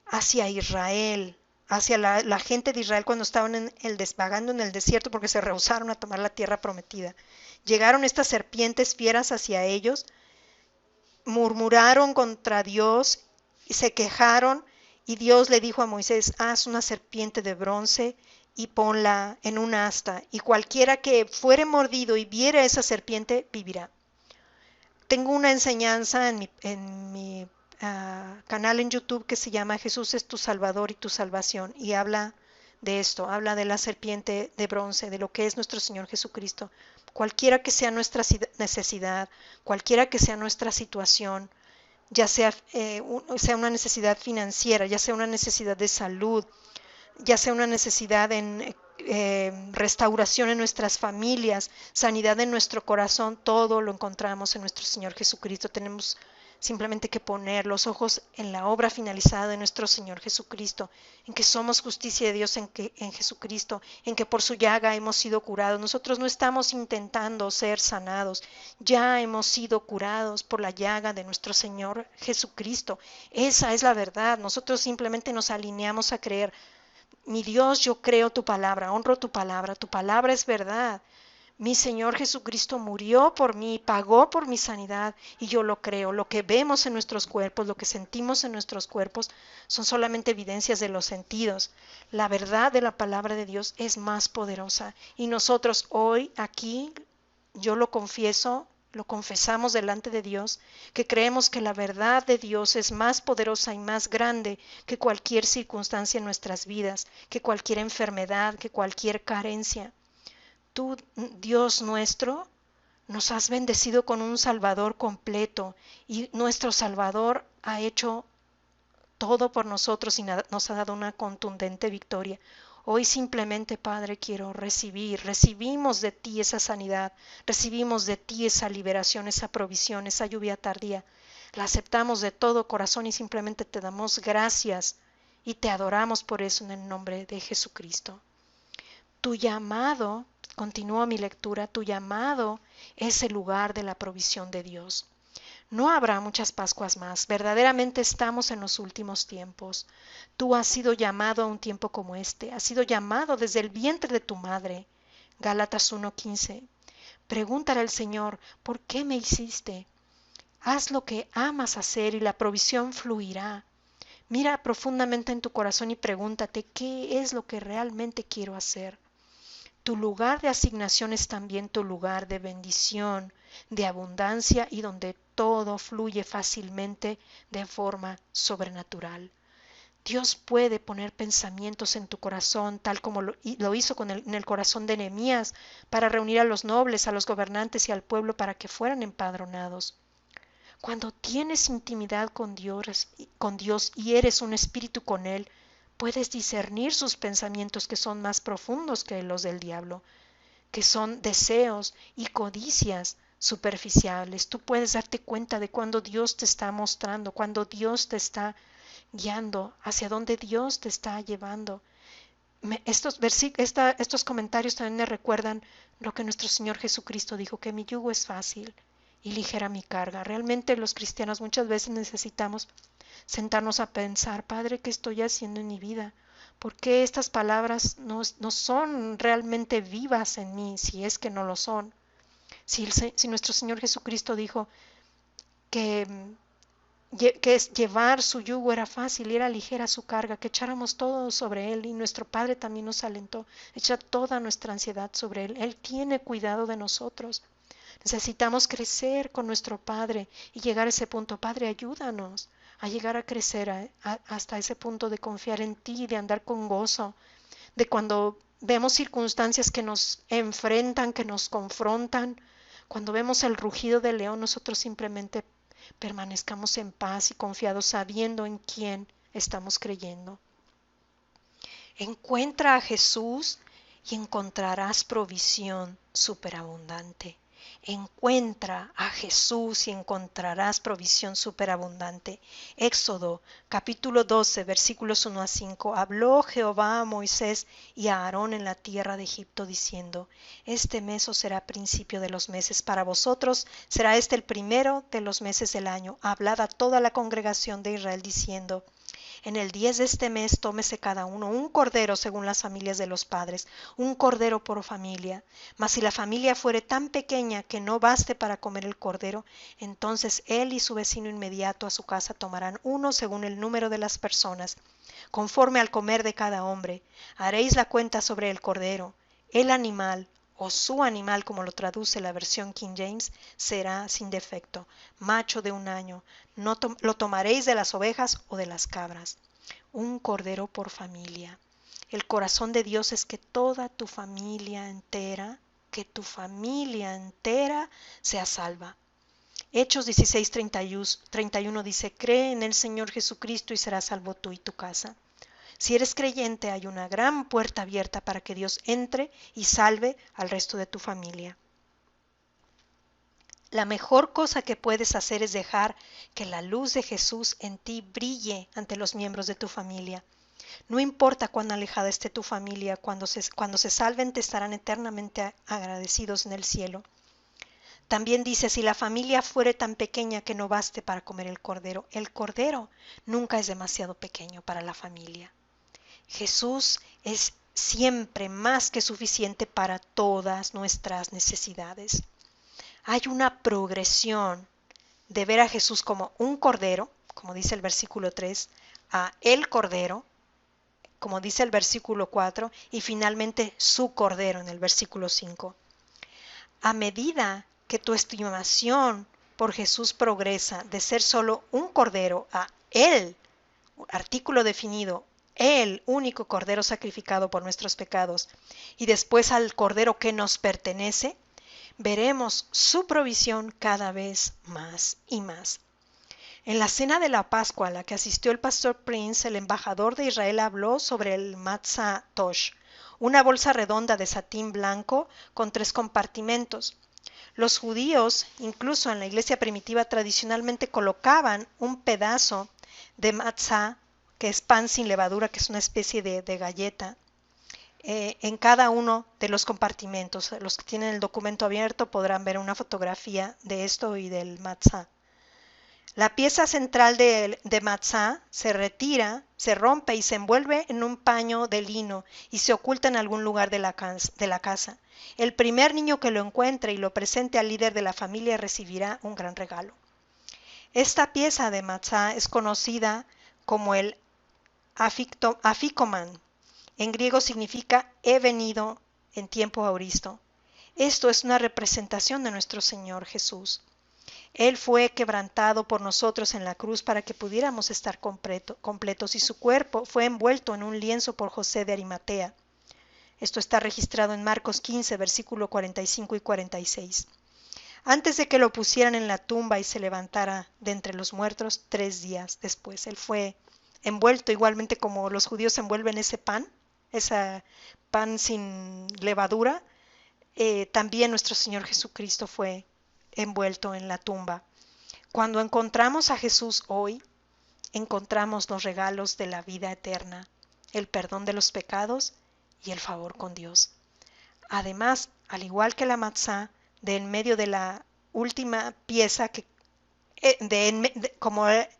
hacia Israel, hacia la gente de Israel cuando estaban vagando en el desierto porque se rehusaron a tomar la tierra prometida. Llegaron estas serpientes fieras hacia ellos, murmuraron contra Dios y se quejaron, y Dios le dijo a Moisés, haz una serpiente de bronce y ponla en un asta, y cualquiera que fuere mordido y viere esa serpiente vivirá. Tengo una enseñanza en mi canal en YouTube que se llama Jesús es tu Salvador y tu salvación, y habla de esto, habla de la serpiente de bronce, de lo que es nuestro Señor Jesucristo. Cualquiera que sea nuestra necesidad, cualquiera que sea nuestra situación, ya sea una necesidad financiera, ya sea una necesidad de salud, ya sea una necesidad en restauración en nuestras familias, sanidad en nuestro corazón, todo lo encontramos en nuestro Señor Jesucristo. Tenemos simplemente que poner los ojos en la obra finalizada de nuestro Señor Jesucristo, en que somos justicia de Dios en Jesucristo, en que por su llaga hemos sido curados. Nosotros no estamos intentando ser sanados, ya hemos sido curados por la llaga de nuestro Señor Jesucristo. Esa es la verdad. Nosotros simplemente nos alineamos a creer. Mi Dios, yo creo tu palabra, honro tu palabra es verdad. Mi Señor Jesucristo murió por mí, pagó por mi sanidad y yo lo creo. Lo que vemos en nuestros cuerpos, lo que sentimos en nuestros cuerpos son solamente evidencias de los sentidos. La verdad de la palabra de Dios es más poderosa y nosotros hoy aquí, yo lo confieso, lo confesamos delante de Dios, que creemos que la verdad de Dios es más poderosa y más grande que cualquier circunstancia en nuestras vidas, que cualquier enfermedad, que cualquier carencia. Tú, Dios nuestro, nos has bendecido con un Salvador completo y nuestro Salvador ha hecho todo por nosotros y nos ha dado una contundente victoria. Hoy simplemente, Padre, quiero recibimos de ti esa sanidad, recibimos de ti esa liberación, esa provisión, esa lluvia tardía. La aceptamos de todo corazón y simplemente te damos gracias y te adoramos por eso en el nombre de Jesucristo. Tu llamado, continúa mi lectura, tu llamado es el lugar de la provisión de Dios. No habrá muchas Pascuas más. Verdaderamente estamos en los últimos tiempos. Tú has sido llamado a un tiempo como este. Has sido llamado desde el vientre de tu madre. Gálatas 1:15. Pregúntale al Señor, ¿por qué me hiciste? Haz lo que amas hacer y la provisión fluirá. Mira profundamente en tu corazón y pregúntate, ¿qué es lo que realmente quiero hacer? Tu lugar de asignación es también tu lugar de bendición, de abundancia y donde todo fluye fácilmente de forma sobrenatural. Dios puede poner pensamientos en tu corazón, tal como lo hizo en el corazón de Nehemías, para reunir a los nobles, a los gobernantes y al pueblo para que fueran empadronados. Cuando tienes intimidad con Dios y eres un espíritu con Él, puedes discernir sus pensamientos que son más profundos que los del diablo, que son deseos y codicias superficiales. Tú puedes darte cuenta de cuando Dios te está mostrando, cuando Dios te está guiando, hacia dónde Dios te está llevando. Estos comentarios también me recuerdan lo que nuestro Señor Jesucristo dijo, que mi yugo es fácil y ligera mi carga. Realmente los cristianos muchas veces necesitamos sentarnos a pensar, Padre, ¿qué estoy haciendo en mi vida? ¿Por qué estas palabras no son realmente vivas en mí, si es que no lo son? Si nuestro Señor Jesucristo dijo que que es llevar su yugo era fácil y era ligera su carga, que echáramos todo sobre Él, y nuestro Padre también nos alentó, echar toda nuestra ansiedad sobre Él. Él tiene cuidado de nosotros. Necesitamos crecer con nuestro Padre y llegar a ese punto. Padre, ayúdanos a llegar a crecer hasta ese punto de confiar en ti, de andar con gozo, de cuando vemos circunstancias que nos enfrentan, que nos confrontan, cuando vemos el rugido del león, nosotros simplemente permanezcamos en paz y confiados, sabiendo en quién estamos creyendo. Encuentra a Jesús y encontrarás provisión superabundante. Encuentra a Jesús y encontrarás provisión superabundante. Éxodo capítulo 12 versículos 1 a 5. Habló Jehová a Moisés y a Aarón en la tierra de Egipto diciendo: Este mes os será principio de los meses para vosotros, será este el primero de los meses del año. Hablad a toda la congregación de Israel diciendo: En el 10 de este mes tómese cada uno un cordero según las familias de los padres, un cordero por familia. Mas si la familia fuere tan pequeña que no baste para comer el cordero, entonces él y su vecino inmediato a su casa tomarán uno según el número de las personas, conforme al comer de cada hombre. Haréis la cuenta sobre el cordero. El animal, o su animal, como lo traduce la versión King James, será sin defecto, macho de un año. No lo tomaréis de las ovejas o de las cabras. Un cordero por familia. El corazón de Dios es que toda tu familia entera, sea salva. Hechos 16:31 dice: Cree en el Señor Jesucristo y serás salvo tú y tu casa. Si eres creyente, hay una gran puerta abierta para que Dios entre y salve al resto de tu familia. La mejor cosa que puedes hacer es dejar que la luz de Jesús en ti brille ante los miembros de tu familia. No importa cuán alejada esté tu familia, cuando se salven te estarán eternamente agradecidos en el cielo. También dice: si la familia fuere tan pequeña que no baste para comer el cordero nunca es demasiado pequeño para la familia. Jesús es siempre más que suficiente para todas nuestras necesidades. Hay una progresión de ver a Jesús como un cordero, como dice el versículo 3, a el cordero, como dice el versículo 4, y finalmente su cordero en el versículo 5. A medida que tu estimación por Jesús progresa de ser solo un cordero a Él, artículo definido, el único cordero sacrificado por nuestros pecados, y después al cordero que nos pertenece, veremos su provisión cada vez más y más. En la cena de la Pascua a la que asistió el pastor Prince, el embajador de Israel habló sobre el matzah tosh, una bolsa redonda de satín blanco con 3 compartimentos. Los judíos, incluso en la iglesia primitiva, tradicionalmente colocaban un pedazo de matzah, que es pan sin levadura, que es una especie de galleta, en cada uno de los compartimentos. Los que tienen el documento abierto podrán ver una fotografía de esto y del matzah. La pieza central de matzah se retira, se rompe y se envuelve en un paño de lino y se oculta en algún lugar de la casa. El primer niño que lo encuentre y lo presente al líder de la familia recibirá un gran regalo. Esta pieza de matzah es conocida como el afikoman. En griego significa he venido en tiempo auristo. Esto es una representación de nuestro Señor Jesús. Él fue quebrantado por nosotros en la cruz para que pudiéramos estar completos, y su cuerpo fue envuelto en un lienzo por José de Arimatea. Esto está registrado en Marcos 15, versículo 45 y 46. Antes de que lo pusieran en la tumba y se levantara de entre los muertos, 3 días después, él fue envuelto igualmente como los judíos envuelven ese pan sin levadura. También nuestro Señor Jesucristo fue envuelto en la tumba. Cuando encontramos a Jesús hoy, encontramos los regalos de la vida eterna, el perdón de los pecados y el favor con Dios. Además, al igual que la matzá, de en medio de la última pieza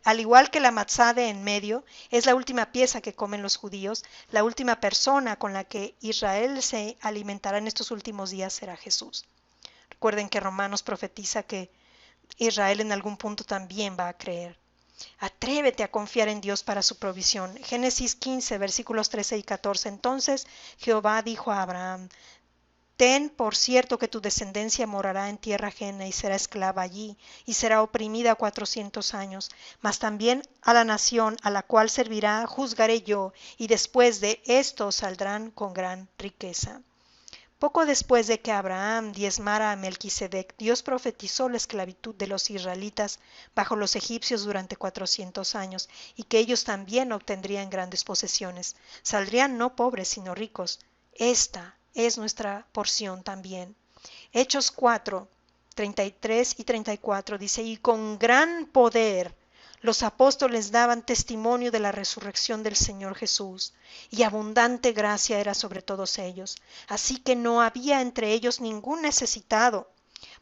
al igual que la matzá de en medio es la última pieza que comen los judíos, la última persona con la que Israel se alimentará en estos últimos días será Jesús. Recuerden que Romanos profetiza que Israel en algún punto también va a creer. Atrévete a confiar en Dios para su provisión. Génesis 15, versículos 13 y 14. Entonces Jehová dijo a Abraham: Ten por cierto que tu descendencia morará en tierra ajena y será esclava allí, y será oprimida 400 años. Mas también a la nación a la cual servirá juzgaré yo, y después de esto saldrán con gran riqueza. Poco después de que Abraham diezmara a Melquisedec, Dios profetizó la esclavitud de los israelitas bajo los egipcios durante 400 años, y que ellos también obtendrían grandes posesiones. Saldrían no pobres, sino ricos. Esta es nuestra porción también. Hechos 4, 33 y 34 dice: Y con gran poder los apóstoles daban testimonio de la resurrección del Señor Jesús, y abundante gracia era sobre todos ellos. Así que no había entre ellos ningún necesitado,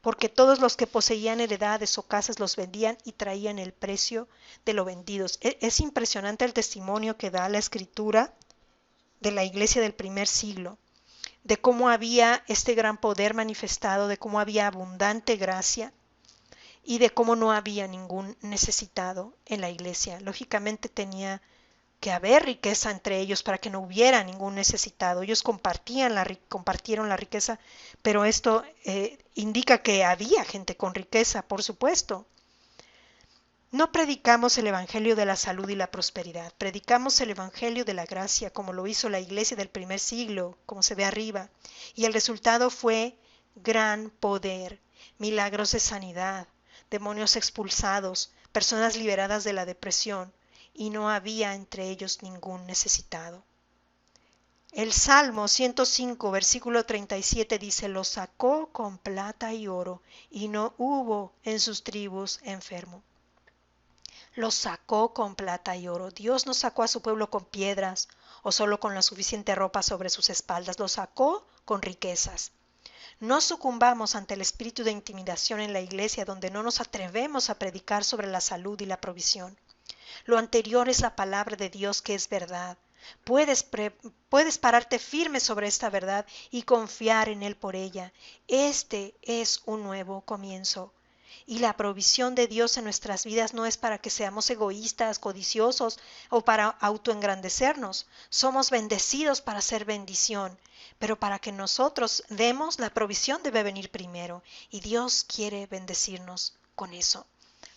porque todos los que poseían heredades o casas los vendían y traían el precio de lo vendidos. Es impresionante el testimonio que da la Escritura de la iglesia del primer siglo, de cómo había este gran poder manifestado, de cómo había abundante gracia y de cómo no había ningún necesitado en la iglesia. Lógicamente tenía que haber riqueza entre ellos para que no hubiera ningún necesitado. Ellos compartieron la riqueza, pero esto indica que había gente con riqueza, por supuesto. No predicamos el evangelio de la salud y la prosperidad, predicamos el evangelio de la gracia, como lo hizo la iglesia del primer siglo, como se ve arriba, y el resultado fue gran poder, milagros de sanidad, demonios expulsados, personas liberadas de la depresión, y no había entre ellos ningún necesitado. El Salmo 105, versículo 37 dice: Los sacó con plata y oro, y no hubo en sus tribus enfermo. Los sacó con plata y oro. Dios no sacó a su pueblo con piedras o solo con la suficiente ropa sobre sus espaldas. Los sacó con riquezas. No sucumbamos ante el espíritu de intimidación en la iglesia, donde no nos atrevemos a predicar sobre la salud y la provisión. Lo anterior es la palabra de Dios, que es verdad. Puedes pararte firme sobre esta verdad y confiar en Él por ella. Este es un nuevo comienzo. Y la provisión de Dios en nuestras vidas no es para que seamos egoístas, codiciosos o para autoengrandecernos. Somos bendecidos para ser bendición, pero para que nosotros demos, la provisión debe venir primero, y Dios quiere bendecirnos con eso.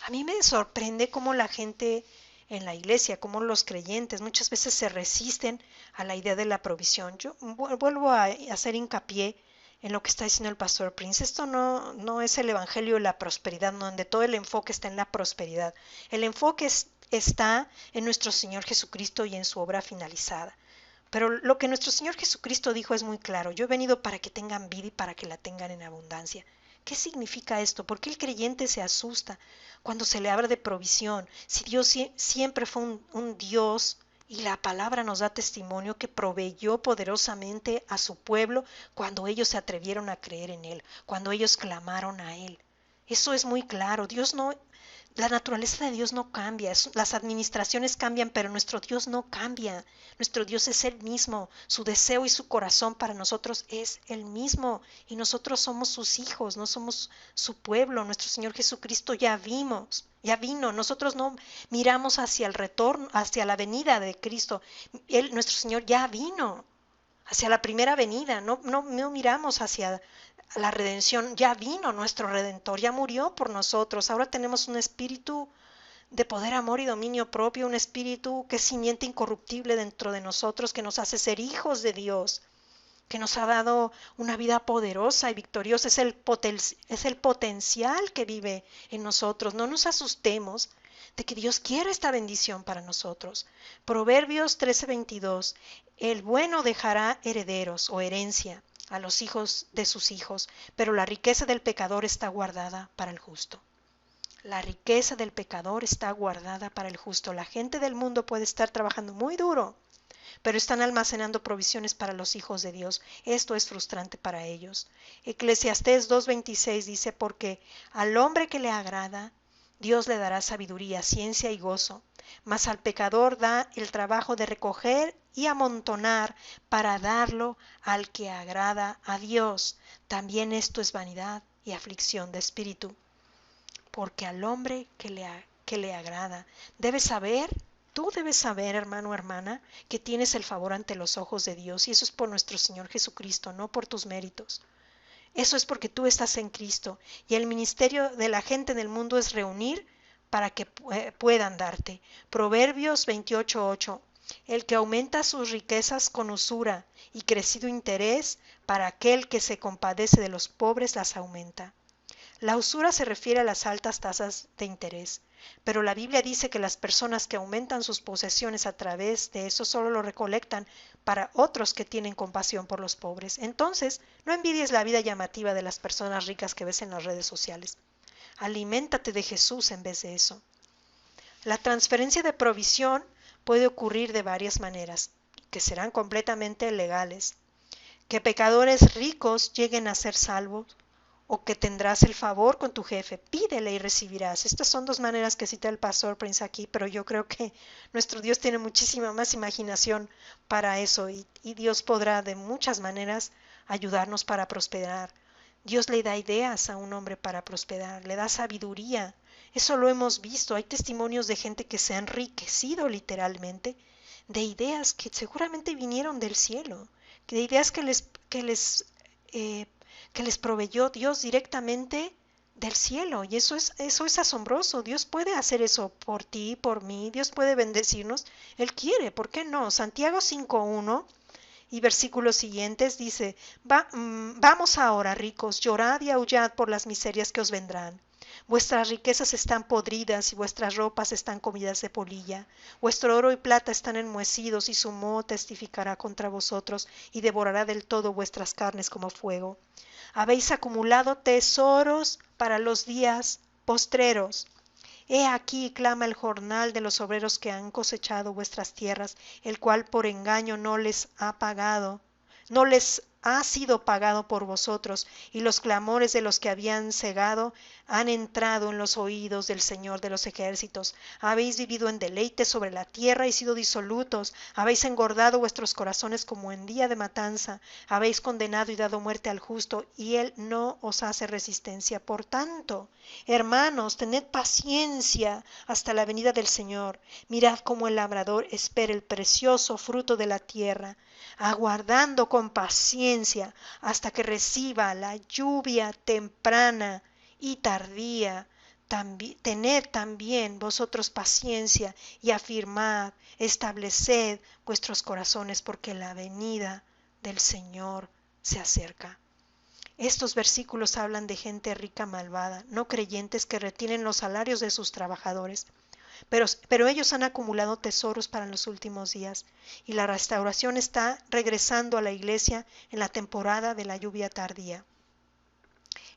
A mí me sorprende cómo la gente en la iglesia, cómo los creyentes muchas veces se resisten a la idea de la provisión. Yo vuelvo a hacer hincapié en lo que está diciendo el pastor Prince. Esto no es el evangelio de la prosperidad, donde todo el enfoque está en la prosperidad. El enfoque está en nuestro Señor Jesucristo y en su obra finalizada. Pero lo que nuestro Señor Jesucristo dijo es muy claro: yo he venido para que tengan vida y para que la tengan en abundancia. ¿Qué significa esto? ¿Por qué el creyente se asusta cuando se le habla de provisión? Si Dios siempre fue un Dios, y la palabra nos da testimonio, que proveyó poderosamente a su pueblo cuando ellos se atrevieron a creer en Él, cuando ellos clamaron a Él. Eso es muy claro. La naturaleza de Dios no cambia. Las administraciones cambian, pero nuestro Dios no cambia. Nuestro Dios es el mismo. Su deseo y su corazón para nosotros es el mismo. Y nosotros somos sus hijos, no somos su pueblo. Nuestro Señor Jesucristo ya vino. Nosotros no miramos hacia el retorno, hacia la venida de Cristo. Nuestro Señor ya vino hacia la primera venida. No miramos hacia la redención. Ya vino nuestro Redentor, ya murió por nosotros. Ahora tenemos un espíritu de poder, amor y dominio propio, un espíritu que es simiente incorruptible dentro de nosotros, que nos hace ser hijos de Dios, que nos ha dado una vida poderosa y victoriosa. Es el potencial que vive en nosotros. No nos asustemos de que Dios quiere esta bendición para nosotros. Proverbios 13:22: El bueno dejará herederos o herencia a los hijos de sus hijos, pero la riqueza del pecador está guardada para el justo. La riqueza del pecador está guardada para el justo. La gente del mundo puede estar trabajando muy duro, pero están almacenando provisiones para los hijos de Dios. Esto es frustrante para ellos. Eclesiastés 2:26 dice: Porque al hombre que le agrada, Dios le dará sabiduría, ciencia y gozo, mas al pecador da el trabajo de recoger y amontonar para darlo al que agrada a Dios. También esto es vanidad y aflicción de espíritu. Porque al hombre que le que le agrada. Debes saber, tú debes saber, hermano o hermana, que tienes el favor ante los ojos de Dios, y eso es por nuestro Señor Jesucristo, no por tus méritos. Eso es porque tú estás en Cristo, y el ministerio de la gente en el mundo es reunir para que puedan darte. Proverbios 28:8. El que aumenta sus riquezas con usura y crecido interés, para aquel que se compadece de los pobres las aumenta. La usura se refiere a las altas tasas de interés, pero la Biblia dice que las personas que aumentan sus posesiones a través de eso solo lo recolectan para otros que tienen compasión por los pobres. Entonces, no envidies la vida llamativa de las personas ricas que ves en las redes sociales. Aliméntate de Jesús en vez de eso. La transferencia de provisión puede ocurrir de varias maneras, que serán completamente legales. Que pecadores ricos lleguen a ser salvos, o que tendrás el favor con tu jefe. Pídele y recibirás. Estas son dos maneras que cita el pastor Prince aquí, pero yo creo que nuestro Dios tiene muchísima más imaginación para eso, y Dios podrá de muchas maneras ayudarnos para prosperar. Dios le da ideas a un hombre para prosperar, le da sabiduría. Eso lo hemos visto. Hay testimonios de gente que se ha enriquecido literalmente de ideas que seguramente vinieron del cielo, de ideas que les proveyó Dios directamente del cielo. Y eso es asombroso. Dios puede hacer eso por ti, por mí. Dios puede bendecirnos. Él quiere, ¿por qué no? Santiago 5:1 y versículos siguientes dice: Vamos ahora, ricos, llorad y aullad por las miserias que os vendrán. Vuestras riquezas están podridas y vuestras ropas están comidas de polilla. Vuestro oro y plata están enmohecidos, y su moho testificará contra vosotros y devorará del todo vuestras carnes como fuego. Habéis acumulado tesoros para los días postreros. He aquí clama el jornal de los obreros que han cosechado vuestras tierras, el cual por engaño no les ha pagado, no les ha sido pagado por vosotros, y los clamores de los que habían cegado han entrado en los oídos del Señor de los ejércitos. Habéis vivido en deleite sobre la tierra y sido disolutos, habéis engordado vuestros corazones como en día de matanza, habéis condenado y dado muerte al justo, y él no os hace resistencia. Por tanto, hermanos, tened paciencia hasta la venida del Señor. Mirad cómo el labrador espera el precioso fruto de la tierra, aguardando con paciencia hasta que reciba la lluvia temprana y tardía. Tened también vosotros paciencia y afirmad, estableced vuestros corazones, porque la venida del Señor se acerca. Estos versículos hablan de gente rica malvada, no creyentes que retienen los salarios de sus trabajadores. Pero ellos han acumulado tesoros para los últimos días, y la restauración está regresando a la iglesia en la temporada de la lluvia tardía.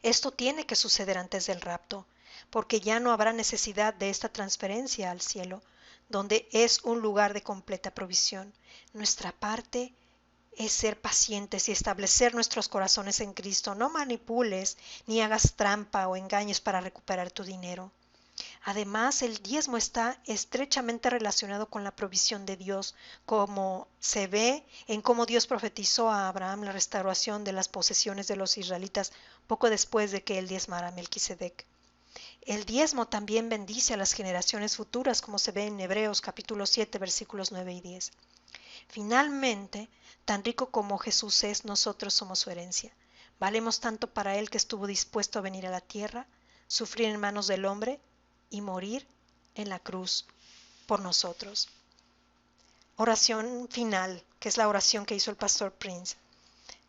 Esto tiene que suceder antes del rapto, porque ya no habrá necesidad de esta transferencia al cielo, donde es un lugar de completa provisión. Nuestra parte es ser pacientes y establecer nuestros corazones en Cristo. No manipules ni hagas trampa o engañes para recuperar tu dinero. Además, el diezmo está estrechamente relacionado con la provisión de Dios, como se ve en cómo Dios profetizó a Abraham la restauración de las posesiones de los israelitas poco después de que él diezmara a Melquisedec. El diezmo también bendice a las generaciones futuras, como se ve en Hebreos capítulo 7, versículos 9 y 10. Finalmente, tan rico como Jesús es, nosotros somos su herencia. Valemos tanto para Él, que estuvo dispuesto a venir a la tierra, sufrir en manos del hombre y morir en la cruz por nosotros. Oración final, que es la oración que hizo el pastor Prince.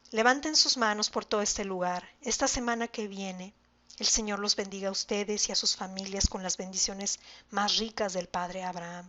Levanten sus manos por todo este lugar. Esta semana que viene, el Señor los bendiga a ustedes y a sus familias con las bendiciones más ricas del Padre Abraham,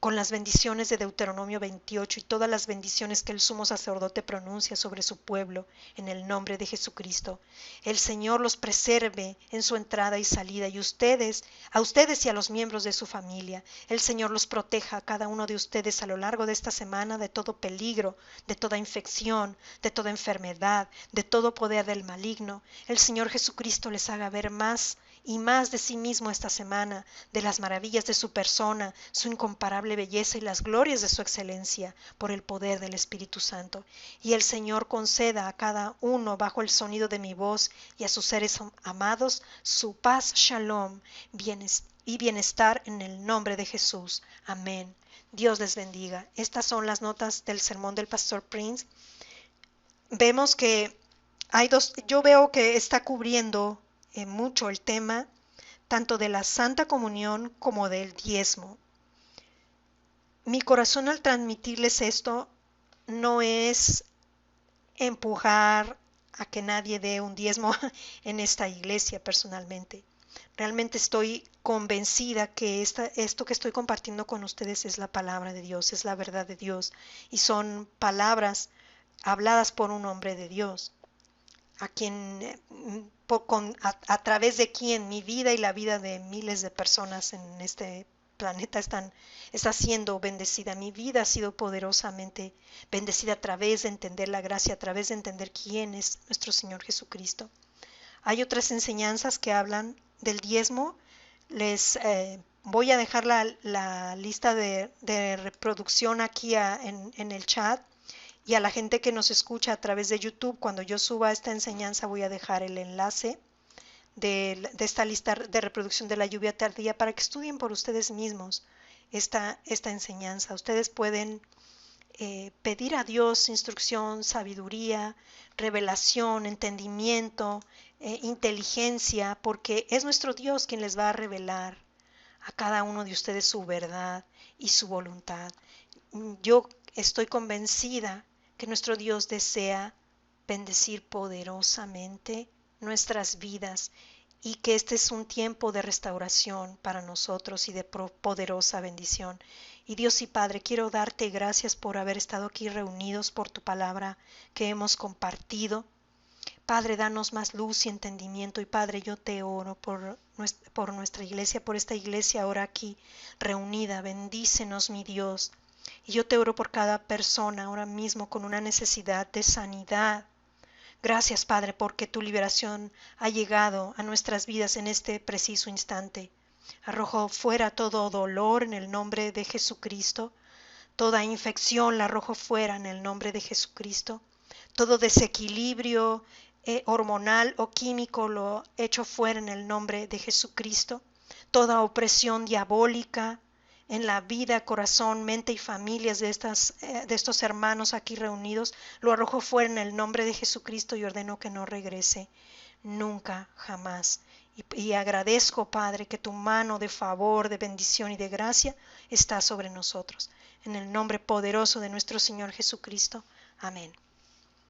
con las bendiciones de Deuteronomio 28 y todas las bendiciones que el sumo sacerdote pronuncia sobre su pueblo en el nombre de Jesucristo. El Señor los preserve en su entrada y salida, y a ustedes y a los miembros de su familia. El Señor los proteja a cada uno de ustedes a lo largo de esta semana de todo peligro, de toda infección, de toda enfermedad, de todo poder del maligno. El Señor Jesucristo les haga ver más y más de sí mismo esta semana, de las maravillas de su persona, su incomparable belleza y las glorias de su excelencia, por el poder del Espíritu Santo. Y el Señor conceda a cada uno bajo el sonido de mi voz y a sus seres amados su paz, shalom, y bienestar en el nombre de Jesús. Amén. Dios les bendiga. Estas son las notas del sermón del pastor Prince. Vemos que yo veo que está cubriendo mucho el tema tanto de la Santa Comunión como del diezmo. Mi corazón al transmitirles esto no es empujar a que nadie dé un diezmo en esta iglesia personalmente. Realmente estoy convencida que esto que estoy compartiendo con ustedes es la palabra de Dios, es la verdad de Dios y son palabras habladas por un hombre de Dios, a quien a través de quien mi vida y la vida de miles de personas en este planeta está siendo bendecida. Mi vida ha sido poderosamente bendecida a través de entender la gracia, a través de entender quién es nuestro Señor Jesucristo. Hay otras enseñanzas que hablan del diezmo. Les voy a dejar la lista de reproducción aquí en el chat. Y a la gente que nos escucha a través de YouTube, cuando yo suba esta enseñanza voy a dejar el enlace de esta lista de reproducción de la lluvia tardía para que estudien por ustedes mismos esta enseñanza. Ustedes pueden pedir a Dios instrucción, sabiduría, revelación, entendimiento, inteligencia, porque es nuestro Dios quien les va a revelar a cada uno de ustedes su verdad y su voluntad. Yo estoy convencida que nuestro Dios desea bendecir poderosamente nuestras vidas y que este es un tiempo de restauración para nosotros y de poderosa bendición. Y Dios y Padre, quiero darte gracias por haber estado aquí reunidos por tu palabra que hemos compartido. Padre, danos más luz y entendimiento. Y Padre, yo te oro por nuestra iglesia, por esta iglesia ahora aquí reunida. Bendícenos, mi Dios. Y yo te oro por cada persona ahora mismo con una necesidad de sanidad. Gracias, Padre, porque tu liberación ha llegado a nuestras vidas en este preciso instante. Arrojo fuera todo dolor en el nombre de Jesucristo. Toda infección la arrojo fuera en el nombre de Jesucristo. Todo desequilibrio hormonal o químico lo echo fuera en el nombre de Jesucristo. Toda opresión diabólica en la vida, corazón, mente y familias de estos hermanos aquí reunidos, lo arrojo fuera en el nombre de Jesucristo y ordeno que no regrese nunca, jamás. Y agradezco, Padre, que tu mano de favor, de bendición y de gracia está sobre nosotros. En el nombre poderoso de nuestro Señor Jesucristo. Amén.